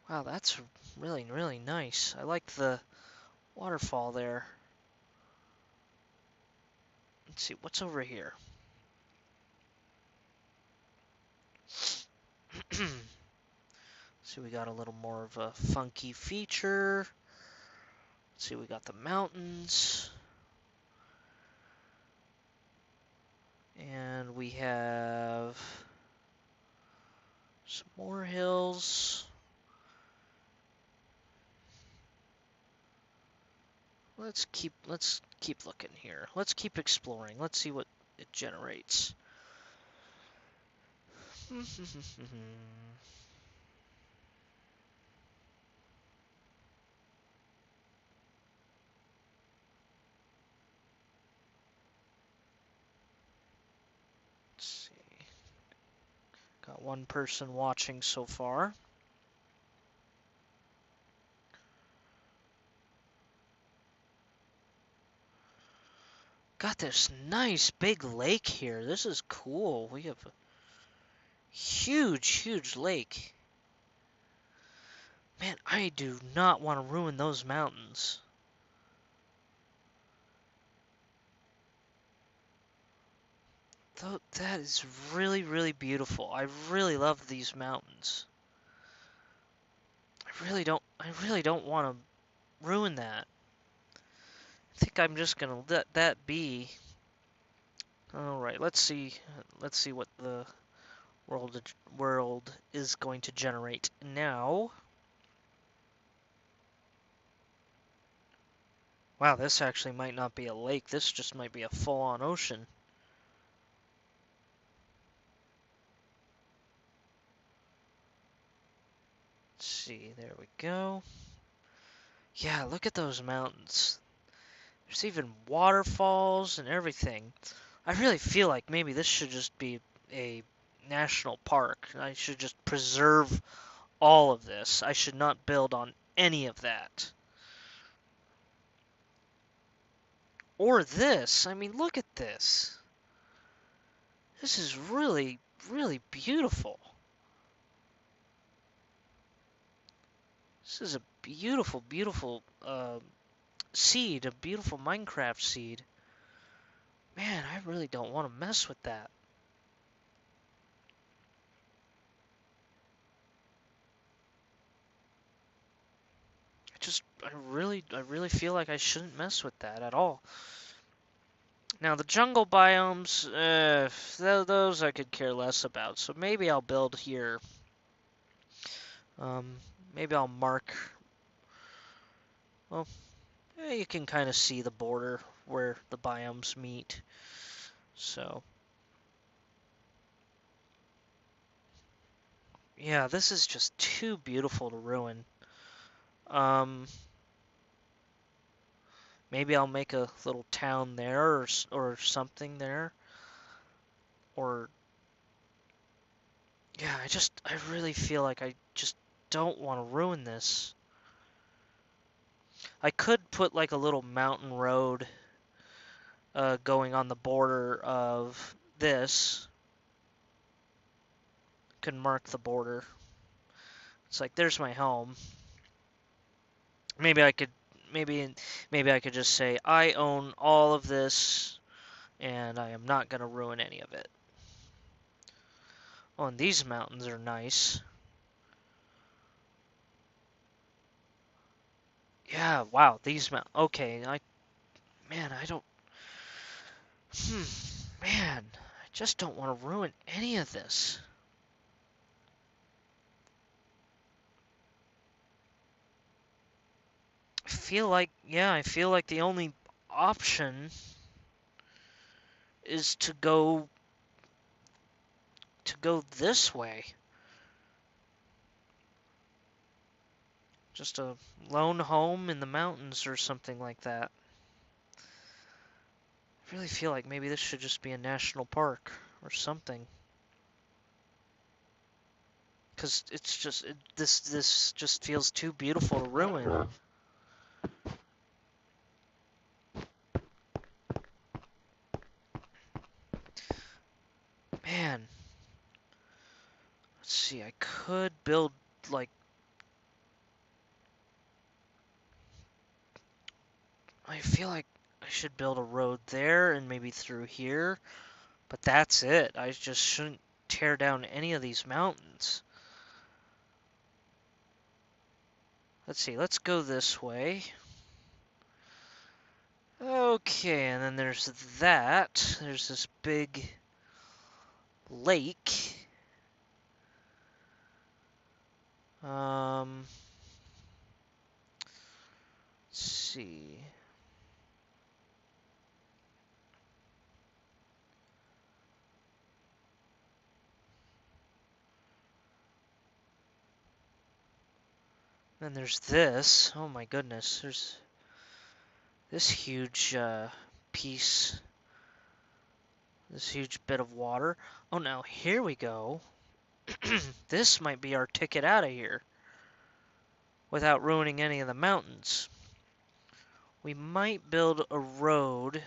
Wow, that's really, really nice. I like the waterfall there. Let's see, what's over here? See, we got a little more of a funky feature. Let's see, we got the mountains. And we have some more hills. let's keep looking here. Let's keep exploring. Let's see what it generates. Let's see. Got one person watching so far. Got this nice big lake here. This is cool. We have a huge, huge lake. Man, I do not want to ruin those mountains. Though that is really, really beautiful. I really love these mountains. I really don't want to ruin that. I think I'm just gonna let that be. All right, let's see what the world is going to generate now. Wow, this actually might not be a lake. This just might be a full-on ocean. Let's see, there we go. Yeah, look at those mountains. There's even waterfalls and everything. I really feel like maybe this should just be a national park. I should just preserve all of this. I should not build on any of that. Or this. I mean, look at this. This is really, really beautiful. This is a beautiful, beautiful seed, a beautiful Minecraft seed. Man, I really don't want to mess with that. I really feel like I shouldn't mess with that at all. Now the jungle biomes, those I could care less about. So maybe I'll build here. Maybe I'll mark. Well, you can kind of see the border where the biomes meet. So yeah, this is just too beautiful to ruin. Maybe I'll make a little town there or something there. Or yeah, I really feel like I just don't want to ruin this. I could put like a little mountain road going on the border of this. Could mark the border. It's like there's my home. Maybe I could maybe maybe I could just say I own all of this and I am not going to ruin any of it. Oh, and these mountains are nice. Yeah, wow, these mountains. Okay, man, I don't. Man, I just don't want to ruin any of this. I feel like the only option is to go this way. Just a lone home in the mountains or something like that. I really feel like maybe this should just be a national park or something. Because it's just, this just feels too beautiful to ruin. Man. Let's see, I could build, like, I feel like I should build a road there and maybe through here. But that's it. I just shouldn't tear down any of these mountains. Let's see, let's go this way. Okay, and then there's that. There's this big lake. Let's see. Then there's this. Oh my goodness. There's this huge piece. This huge bit of water. Oh, now here we go. This might be our ticket out of here without ruining any of the mountains. We might build a road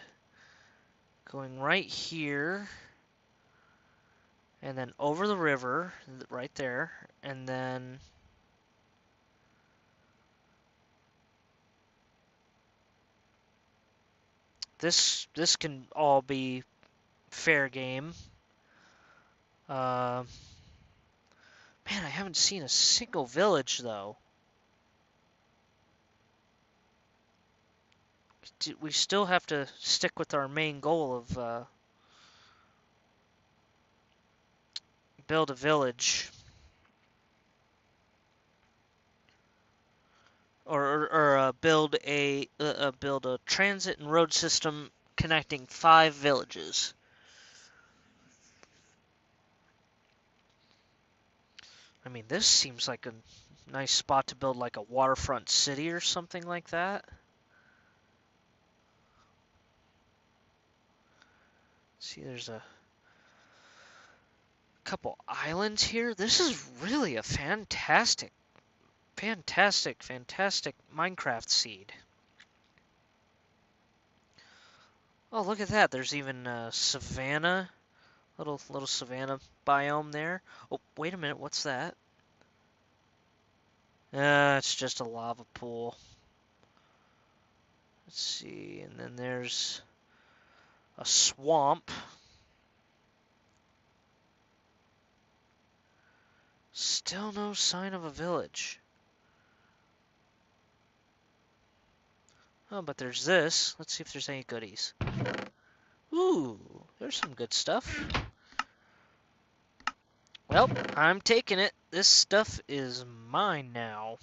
going right here and then over the river right there, and then this can all be fair game. Man, I haven't seen a single village though. We still have to stick with our main goal of build a village. Or build a transit and road system connecting 5 villages. I mean, this seems like a nice spot to build like a waterfront city or something like that. See, there's a couple islands here. This is really a fantastic Minecraft seed. Oh, look at that. There's even a savanna, little savanna biome there. Oh, wait a minute. What's that? It's just a lava pool. Let's see. And then there's a swamp. Still no sign of a village. Oh, but there's this. Let's see if there's any goodies. Ooh, there's some good stuff. Well, I'm taking it. This stuff is mine now.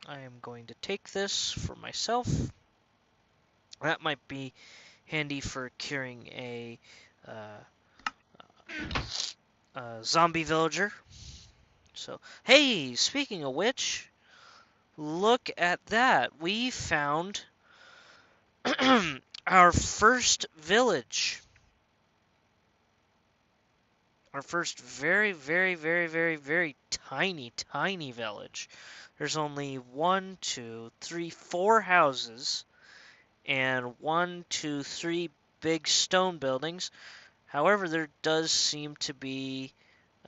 I am going to take this for myself. That might be handy for curing a zombie villager. So, hey, speaking of which, look at that. We found our first village. Our first very tiny village. There's only 1, 2, 3, 4 houses and 1, 2, 3 big stone buildings. However, there does seem to be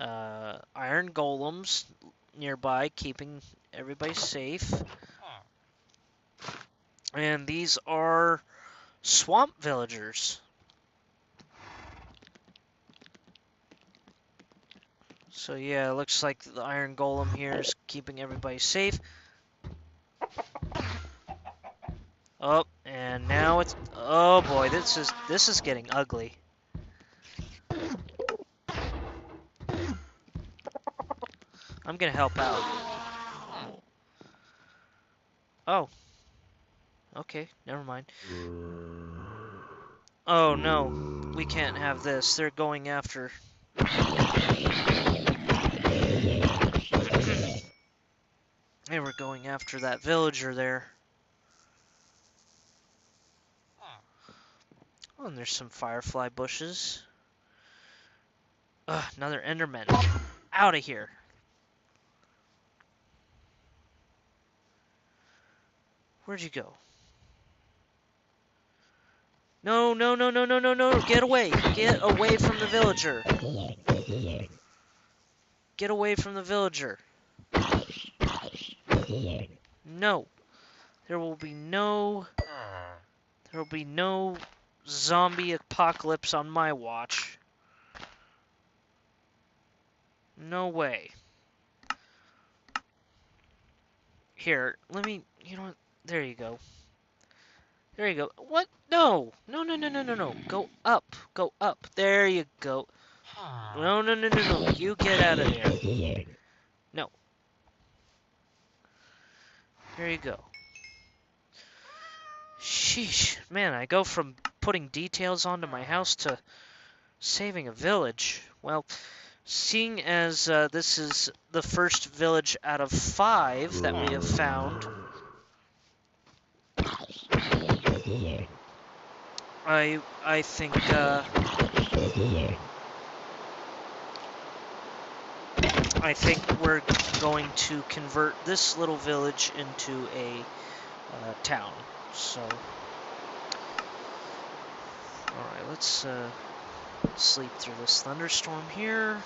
iron golems nearby, keeping everybody safe. And these are swamp villagers. So yeah, it looks like the iron golem here is keeping everybody safe. Oh, and now it's, oh boy, this is getting ugly. I'm gonna help out. Oh. Okay, never mind. Oh no, we can't have this. They're going after. They were going after that villager there. Oh, and there's some firefly bushes. Ugh, another Enderman. Out of here. Where'd you go? No, no, no, no, no, no, no. Get away. Get away from the villager. Get away from the villager. No. There will be no zombie apocalypse on my watch. No way. Here, let me, you know what? There you go. There you go. What? No. No, no, no, no, no, no. Go up. Go up. There you go. No, no, no, no, no. You get out of there. No. There you go. Sheesh. Man, I go from putting details onto my house to saving a village. Well, Seeing as this is the first village out of 5 that we have found, I think we're going to convert this little village into a town. So, all right, let's sleep through this thunderstorm here.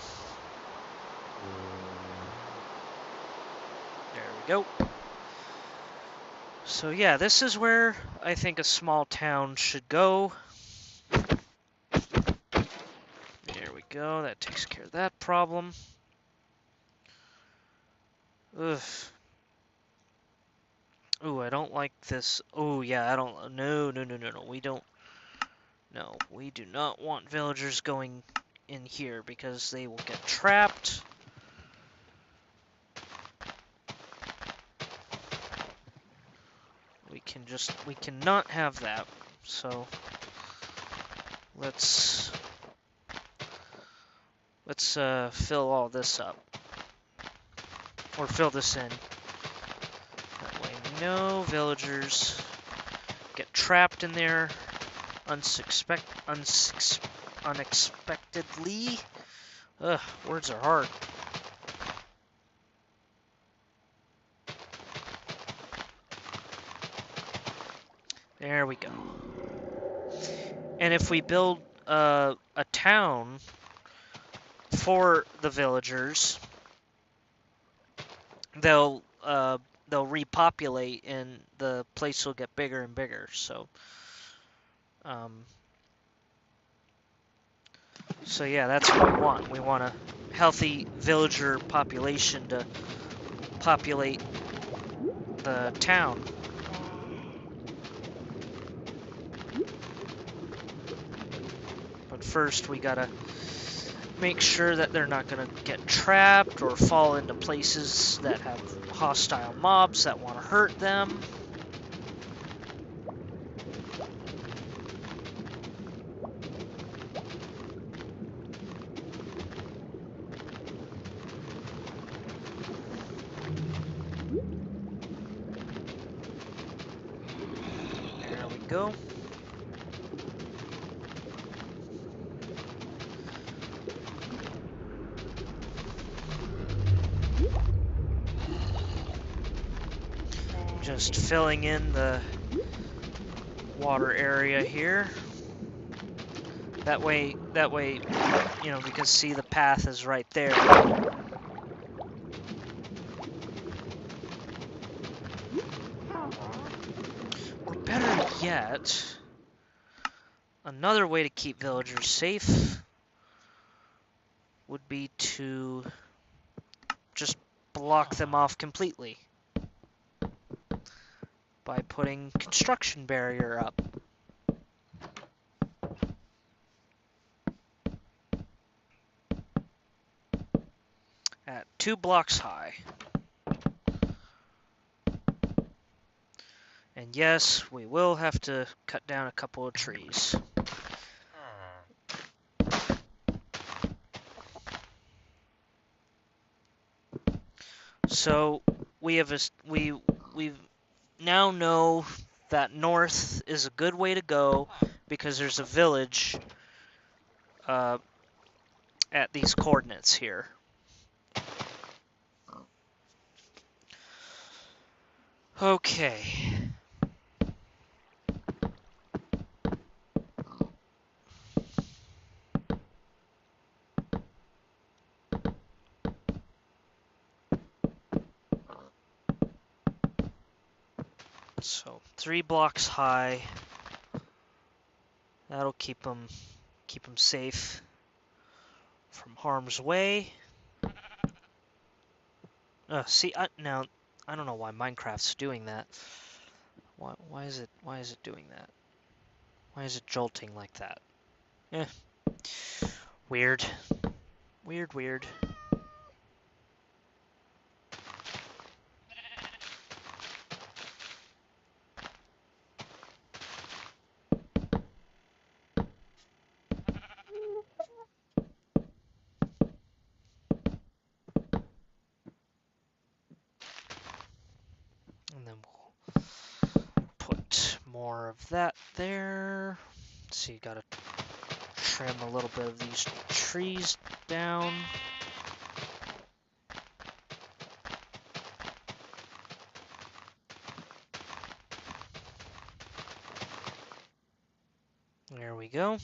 There we go. So yeah, this is where I think a small town should go. There we go. That takes care of that problem. Ugh. Ooh, I don't like this. Oh yeah, I don't. No. We don't. No, we do not want villagers going in here because they will get trapped. We cannot have that. So let's fill all this up, or fill this in. That way no villagers get trapped in there unexpectedly. Ugh, words are hard. There we go. And if we build a town for the villagers, they'll repopulate, and the place will get bigger and bigger. So, so yeah, that's what we want. We want a healthy villager population to populate the town. But first, we gotta make sure that they're not gonna get trapped or fall into places that have hostile mobs that want to hurt them. There we go. Just filling in the water area here. That way, you know, because see, the path is right there. Or better yet, another way to keep villagers safe would be to just block them off completely by putting construction barrier up. At 2 blocks high. And yes, we will have to cut down a couple of trees. So we now know that north is a good way to go because there's a village at these coordinates here. Okay. So 3 blocks high. That'll keep them safe from harm's way. See, now I don't know why Minecraft's doing that. Why is it doing that? Why is it jolting like that? Weird. Weird. more of that there. Let's see, gotta trim a little bit of these trees down. There we go.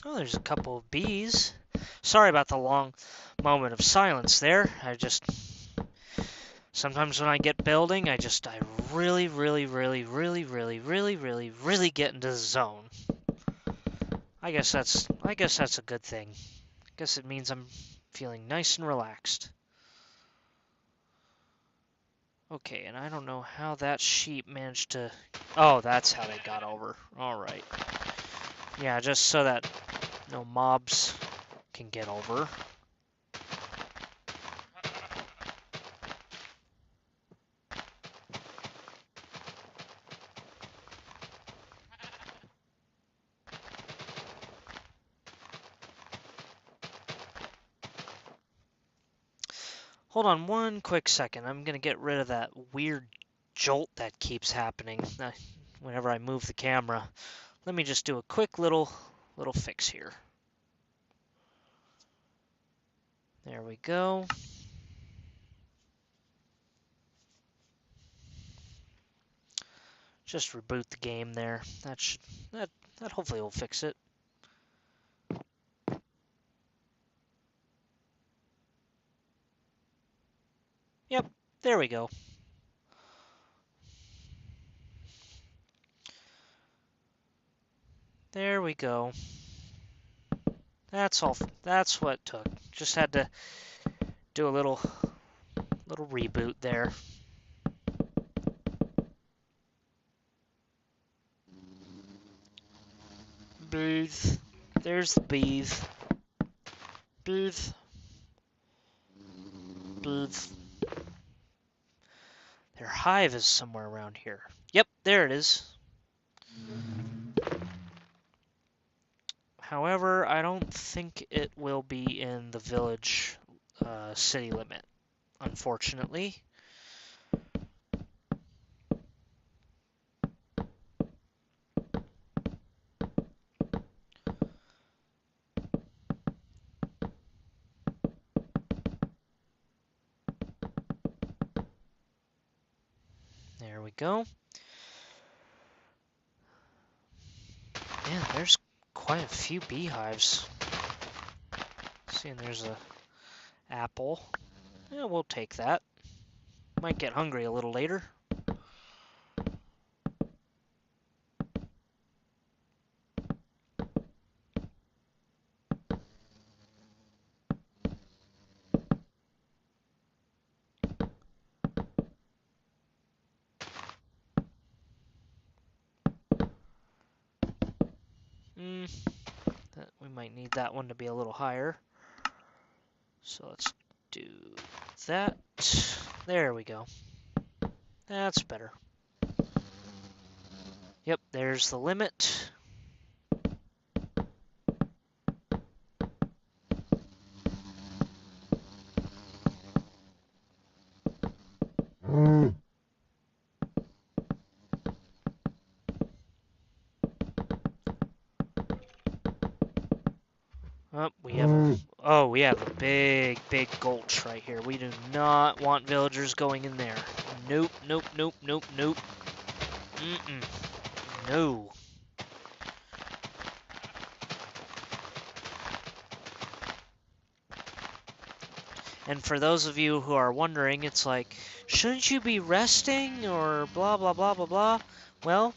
Oh, there's a couple of bees. Sorry about the long moment of silence there. Sometimes when I get building, I really, really, really, really, really, really, really, really get into the zone. I guess that's a good thing. I guess it means I'm feeling nice and relaxed. Okay, and I don't know how that sheep managed to... Oh, that's how they got over. Alright. Yeah, just so that no mobs can get over. Hold on one quick second. I'm going to get rid of that weird jolt that keeps happening whenever I move the camera. Let me just do a quick little fix here. There we go. Just reboot the game there. That hopefully will fix it. Yep, there we go. There we go. That's all. That's what it took. Just had to do a little reboot there. Bees. There's the bees. Bees. Bees. Their hive is somewhere around here. Yep, there it is. However, I don't think it will be in the village city limit, unfortunately. There we go. Yeah, there's quite a few beehives. Seeing there's a apple. Yeah, we'll take that. Might get hungry a little later. We might need that one to be a little higher. So let's do that. There we go. That's better. Yep, there's the limit. We have a big gulch right here. We do not want villagers going in there. Nope, nope, nope, nope, nope. No. And for those of you who are wondering, it's like, shouldn't you be resting or blah, blah, blah, blah, blah? Well,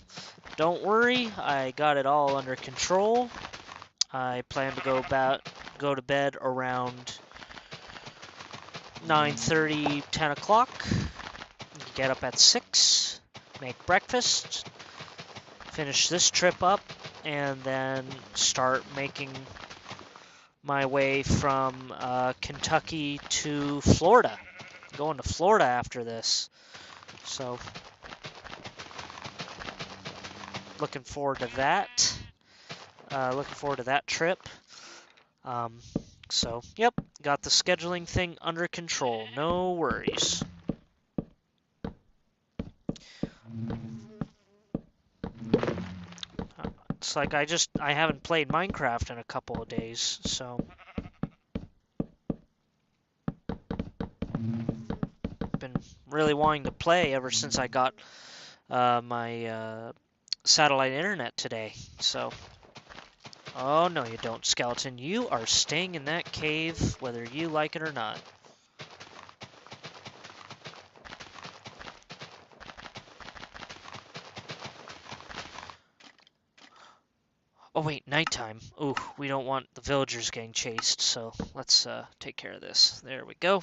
don't worry, I got it all under control. I plan to go to bed around 9:30, 10 o'clock. Get up at 6, make breakfast, finish this trip up, and then start making my way from Kentucky to Florida. Going to Florida after this. So, looking forward to that. Looking forward to that trip. So, yep, got the scheduling thing under control. No worries. It's like I haven't played Minecraft in a couple of days, so been really wanting to play ever since I got my satellite internet today. So, oh no, you don't, Skeleton. You are staying in that cave, whether you like it or not. Oh wait, nighttime. Ooh, we don't want the villagers getting chased, so let's take care of this. There we go.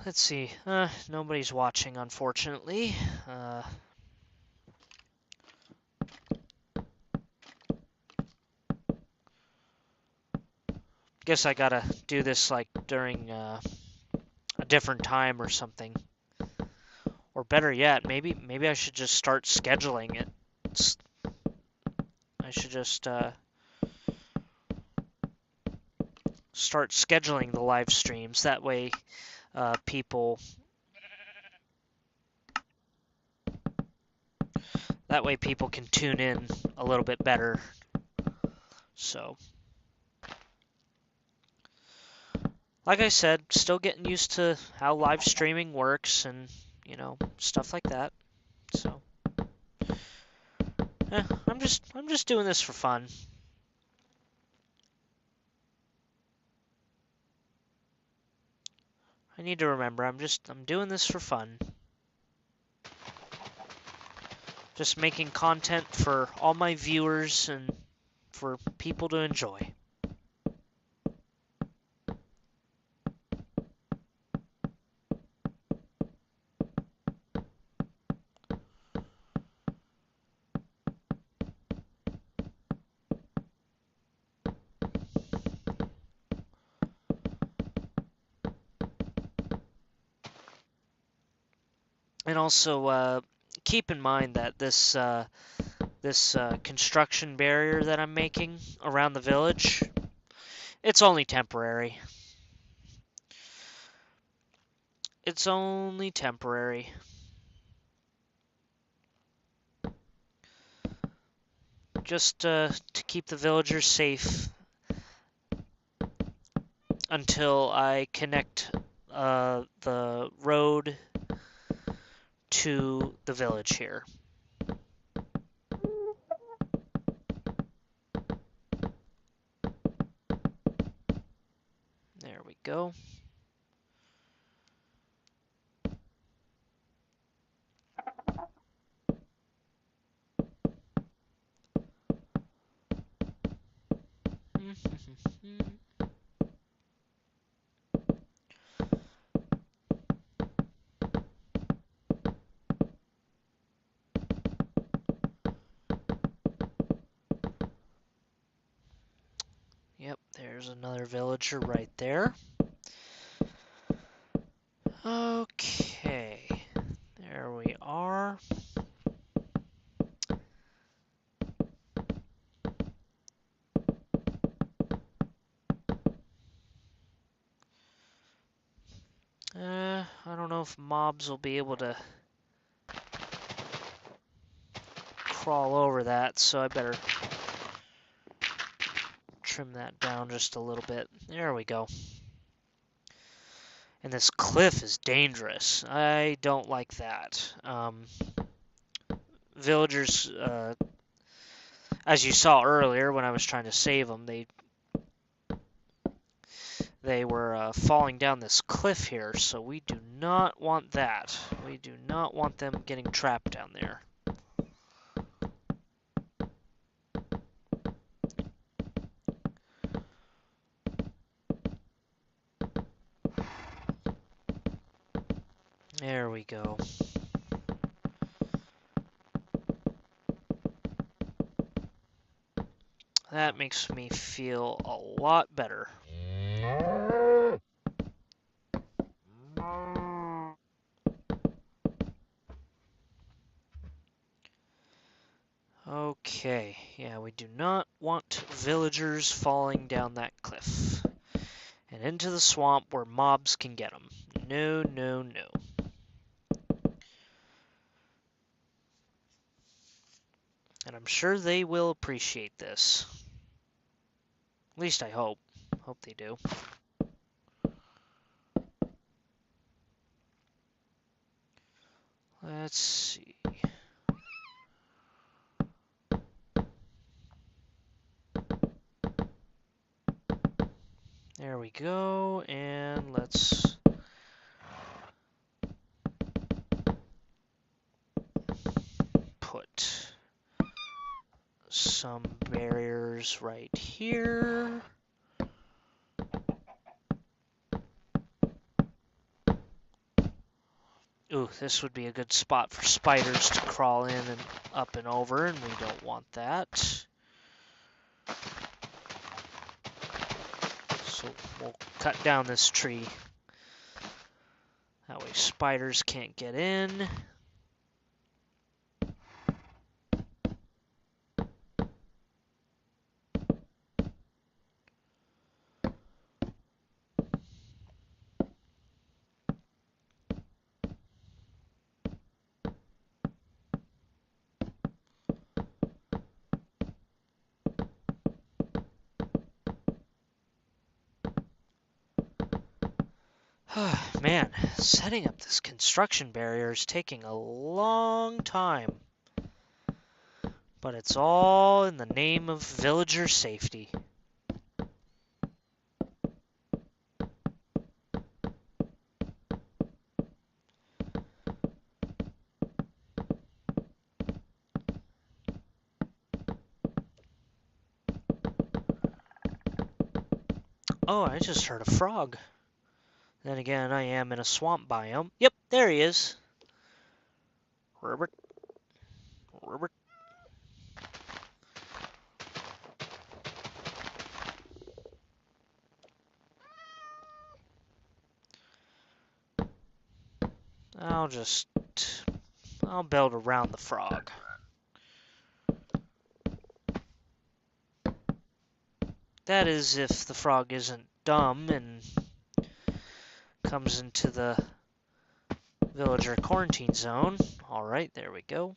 Let's see. Nobody's watching, unfortunately. Guess I gotta do this like during a different time or something. Or better yet, maybe I should just start scheduling it. I should just start scheduling the live streams. That way, people can tune in a little bit better. So, like I said, still getting used to how live streaming works and, you know, stuff like that. So, I'm just doing this for fun. I need to remember, I'm doing this for fun. Just making content for all my viewers and for people to enjoy. And also, keep in mind that this construction barrier that I'm making around the village, it's only temporary. It's only temporary. Just to keep the villagers safe until I connect the road to the village here. There we go. Yep, there's another villager right there. Okay, there we are. I don't know if mobs will be able to crawl over that, so I better trim that down just a little bit. There we go. And this cliff is dangerous. I don't like that. Villagers, As you saw earlier when I was trying to save them, they were falling down this cliff here, so we do not want that. We do not want them getting trapped down there. There we go. That makes me feel a lot better. Okay, yeah, we do not want villagers falling down that cliff and into the swamp where mobs can get them. No, no, no. And I'm sure they will appreciate this. At least I hope. Hope they do. Let's see. There we go, and let's put some barriers right here. Ooh, this would be a good spot for spiders to crawl in and up and over, and we don't want that. So we'll cut down this tree. That way spiders can't get in. Man, setting up this construction barrier is taking a long time. But it's all in the name of villager safety. Oh, I just heard a frog. Then again, I am in a swamp biome. Yep, there he is. Robert. Robert. I'll build around the frog. That is if the frog isn't dumb and comes into the villager quarantine zone. Alright, there we go.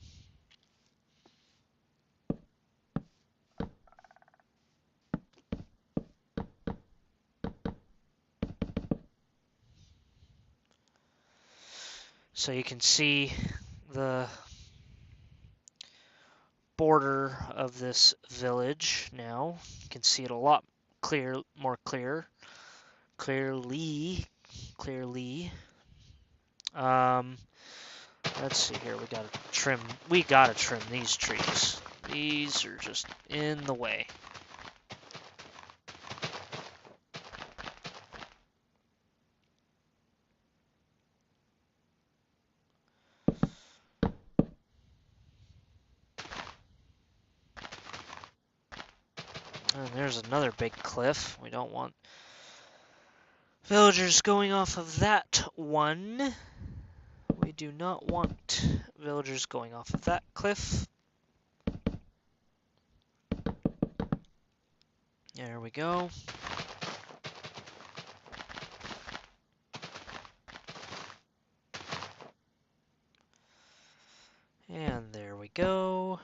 So you can see the border of this village now. You can see it a lot more clearly. Let's see here. We gotta trim these trees. These are just in the way. And there's another big cliff. We don't want villagers going off of that one. We do not want villagers going off of that cliff. There we go. And there we go.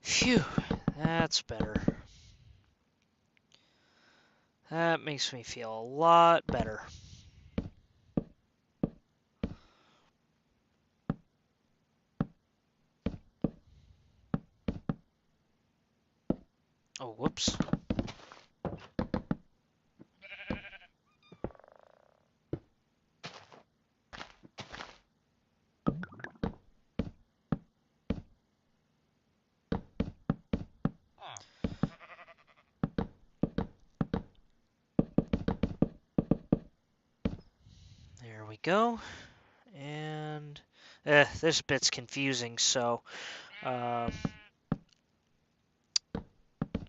Phew, that's better. That makes me feel a lot better. Oh, whoops. There we go. And this bit's confusing, so I'm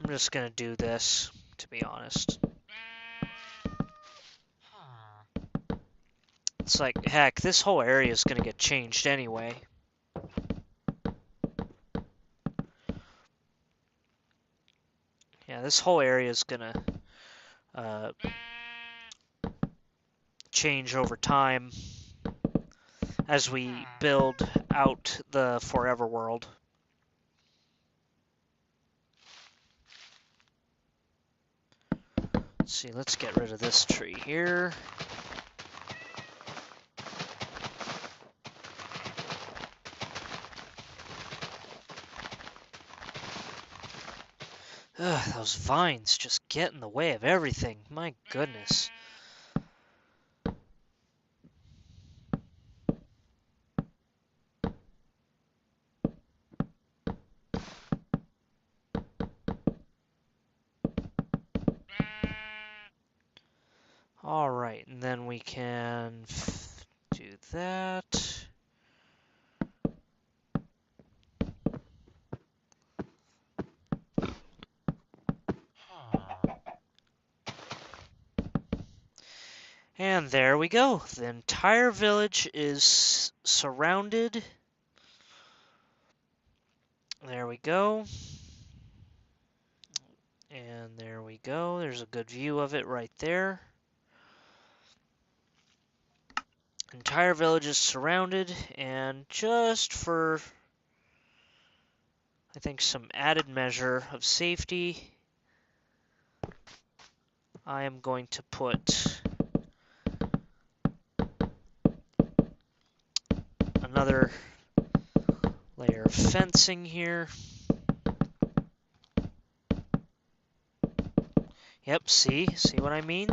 just gonna do this, to be honest. It's like, heck, this whole area is gonna get changed anyway. Yeah, this whole area is gonna uh, change over time as we build out the Forever World. Let's see, let's get rid of this tree here. Ugh, those vines just get in the way of everything. My goodness. Alright, and then we can do that. And there we go. The entire village is surrounded. There we go. And there we go. There's a good view of it right there. Entire village is surrounded, and just for, I think, some added measure of safety, I am going to put another layer of fencing here. Yep, see what I mean?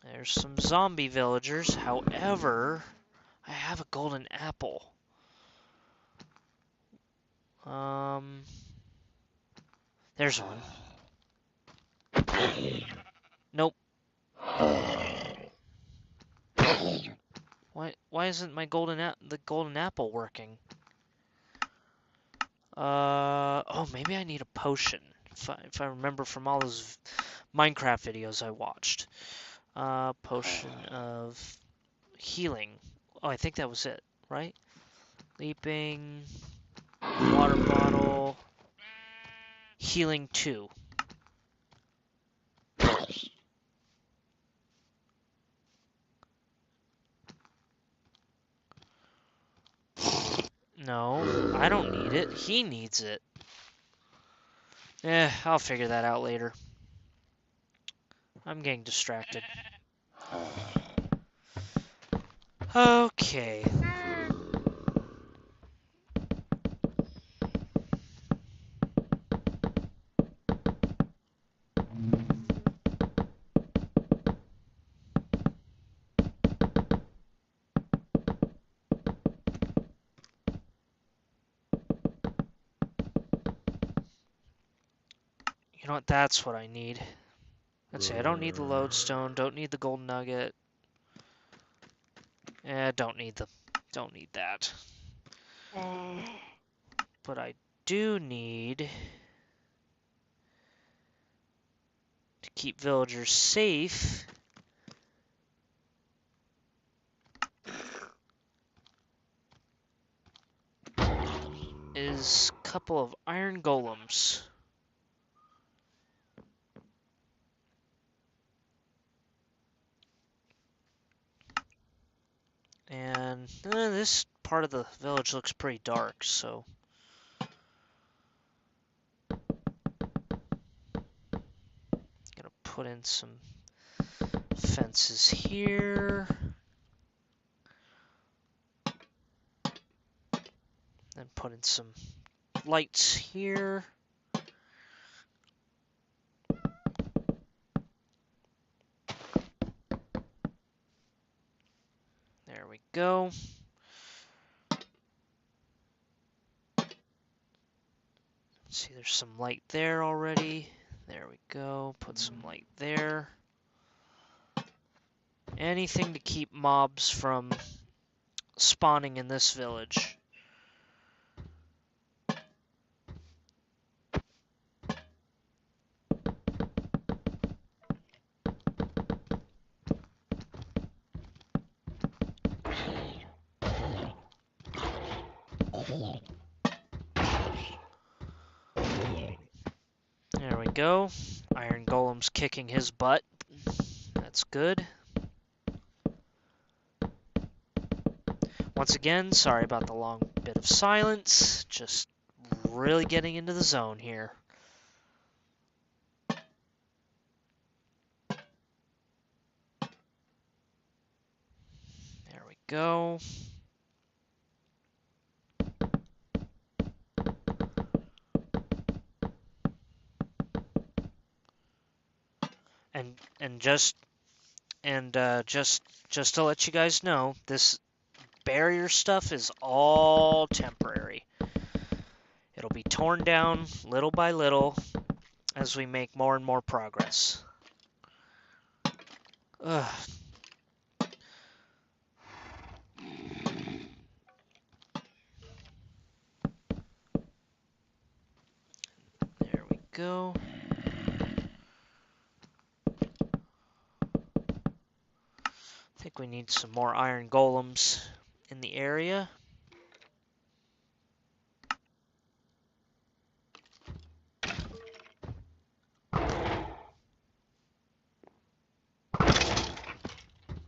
There's some zombie villagers. However, I have a golden apple. There's one. Nope. Why isn't my the golden apple working? Oh, maybe I need a potion. If I remember from all those Minecraft videos I watched. Potion of healing. Oh, I think that was it, right? Leaping, water bottle, healing 2. No, I don't need it. He needs it. I'll figure that out later. I'm getting distracted. Okay. You know what? That's what I need. Let's see. I don't need the lodestone. Don't need the gold nugget. Don't need that. But I do need to keep villagers safe. Is a couple of iron golems. And this part of the village looks pretty dark, so put in some fences here. Then put in some lights here. There we go. See, there's some light there already. There we go. Put some light there. Anything to keep mobs from spawning in this village. There we go. Iron Golem's kicking his butt. That's good. Once again, sorry about the long bit of silence. Just really getting into the zone here. There we go. And just to let you guys know, this barrier stuff is all temporary. It'll be torn down little by little as we make more and more progress. Ugh. There we go. I think we need some more iron golems in the area.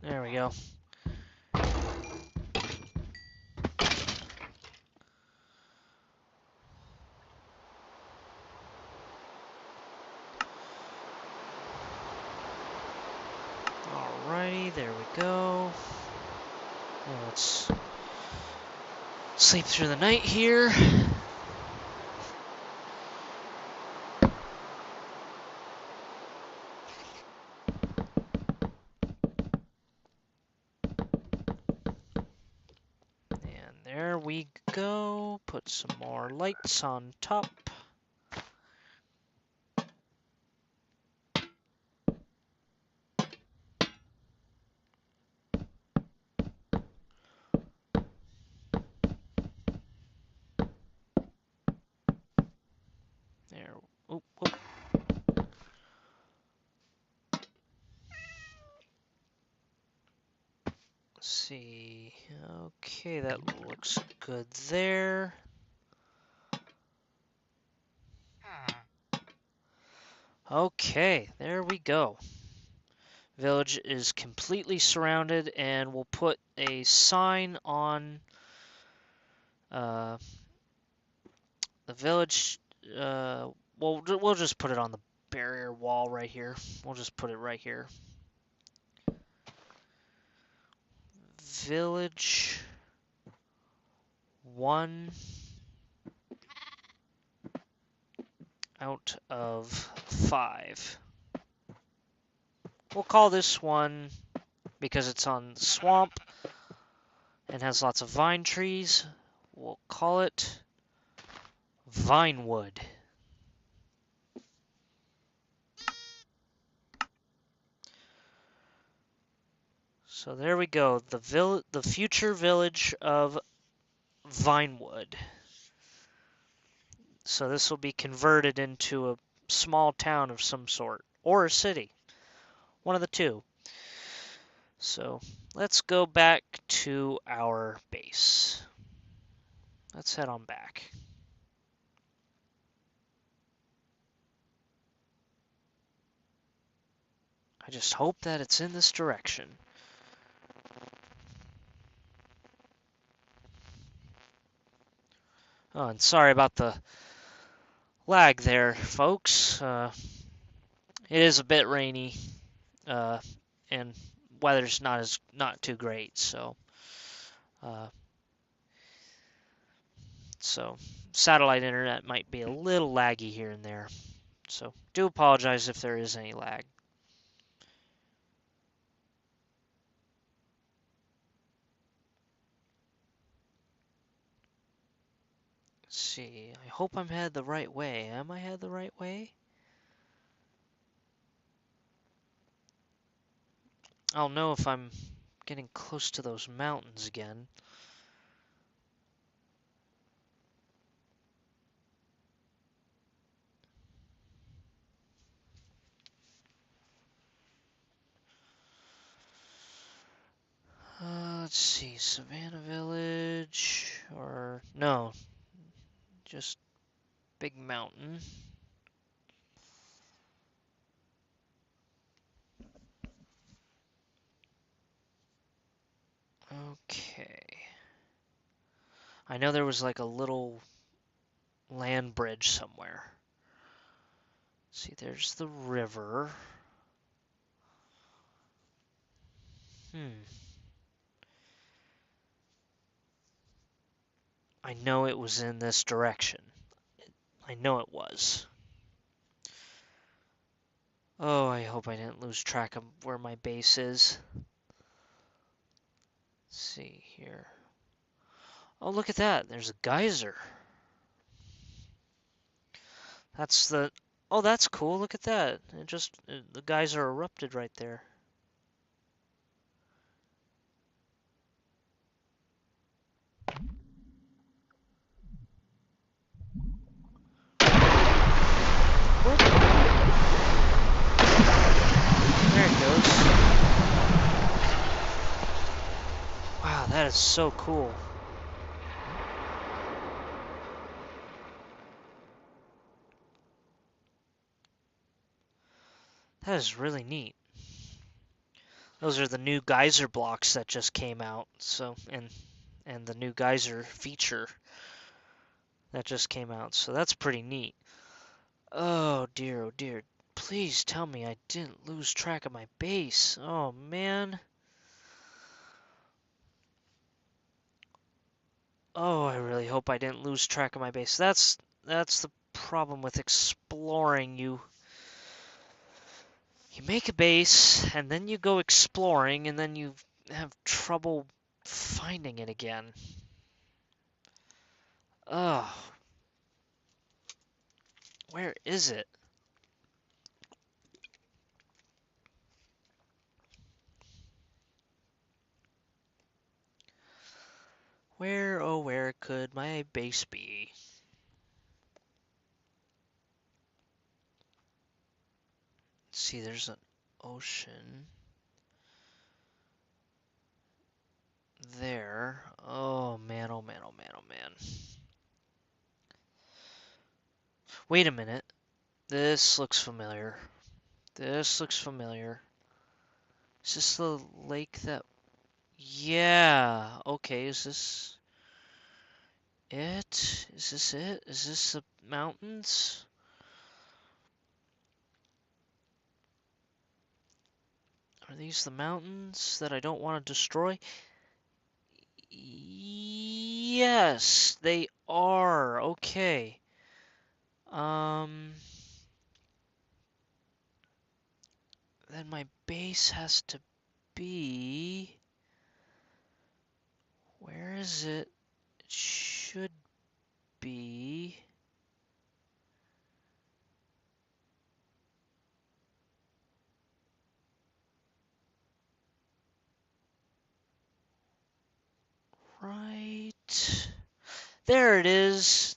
There we go. Alrighty, there we go. Now let's sleep through the night here. And there we go. Put some more lights on top. There. Oop, oop. Let's see. Okay, that looks good there. Okay, there we go. Village is completely surrounded, and we'll put a sign on the village. We'll just put it on the barrier wall right here. We'll just put it right here. Village 1 out of 5. We'll call this one, because it's on the swamp and has lots of vine trees, we'll call it Vinewood. So there we go, the future village of Vinewood. So this will be converted into a small town of some sort, or a city, one of the two. So let's go back to our base. Let's head on back. I just hope that it's in this direction. Oh, and sorry about the lag there, folks. It is a bit rainy, uh, and weather's not too great, uh, so satellite internet might be a little laggy here and there. So do apologize if there is any lag. Let's see. I hope I'm headed the right way. Am I headed the right way? I'll know if I'm getting close to those mountains again. Let's see, Savannah Village, or no, just Big Mountain. Okay. I know there was like a little land bridge somewhere. See, there's the river. I know it was in this direction. I know it was. Oh, I hope I didn't lose track of where my base is. Let's see here. Oh, look at that. There's a geyser. That's the... Oh, that's cool. Look at that. The geyser erupted right there. Whoop. There it goes. Wow, that is so cool. That is really neat. Those are the new geyser blocks that just came out. And the new geyser feature that just came out. So that's pretty neat. Oh dear, oh dear. Please tell me I didn't lose track of my base. Oh man. Oh, I really hope I didn't lose track of my base. That's the problem with exploring. You make a base and then you go exploring and then you have trouble finding it again. Oh, where is it? Where, oh, where could my base be? Let's see, there's an ocean there. Oh man, oh man, oh man, oh man. Wait a minute. This looks familiar. This looks familiar. Is this the lake that... Yeah. Okay, is this it? Is this it? Is this the mountains? Are these the mountains that I don't want to destroy? Yes, they are. Okay. Then my base has to be... Where is it? It should be... Right... There it is.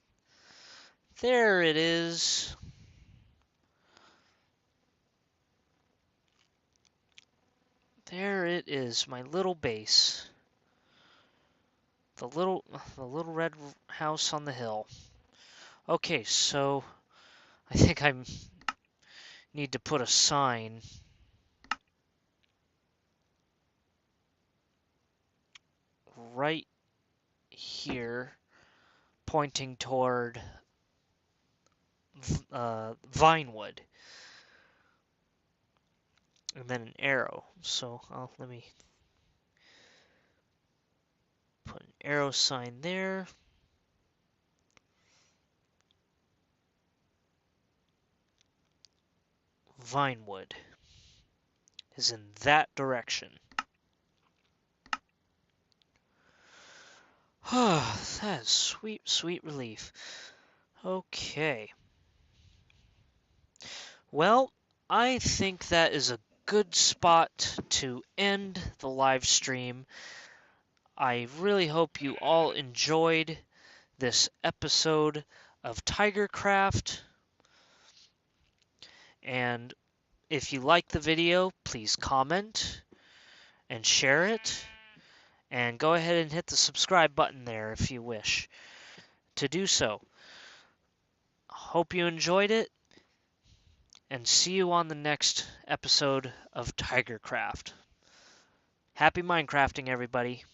There it is. There it is, my little base. The little red house on the hill. Okay, so I think I need to put a sign right here pointing toward Vinewood. and then an arrow. So let me put an arrow sign there. Vinewood is in that direction. That is sweet, sweet relief. Okay. Well, I think that is a good spot to end the live stream. I really hope you all enjoyed this episode of Tigercraft. And if you like the video, please comment and share it. And go ahead and hit the subscribe button there if you wish to do so. Hope you enjoyed it, and see you on the next episode of Tigercraft. Happy Minecrafting, everybody.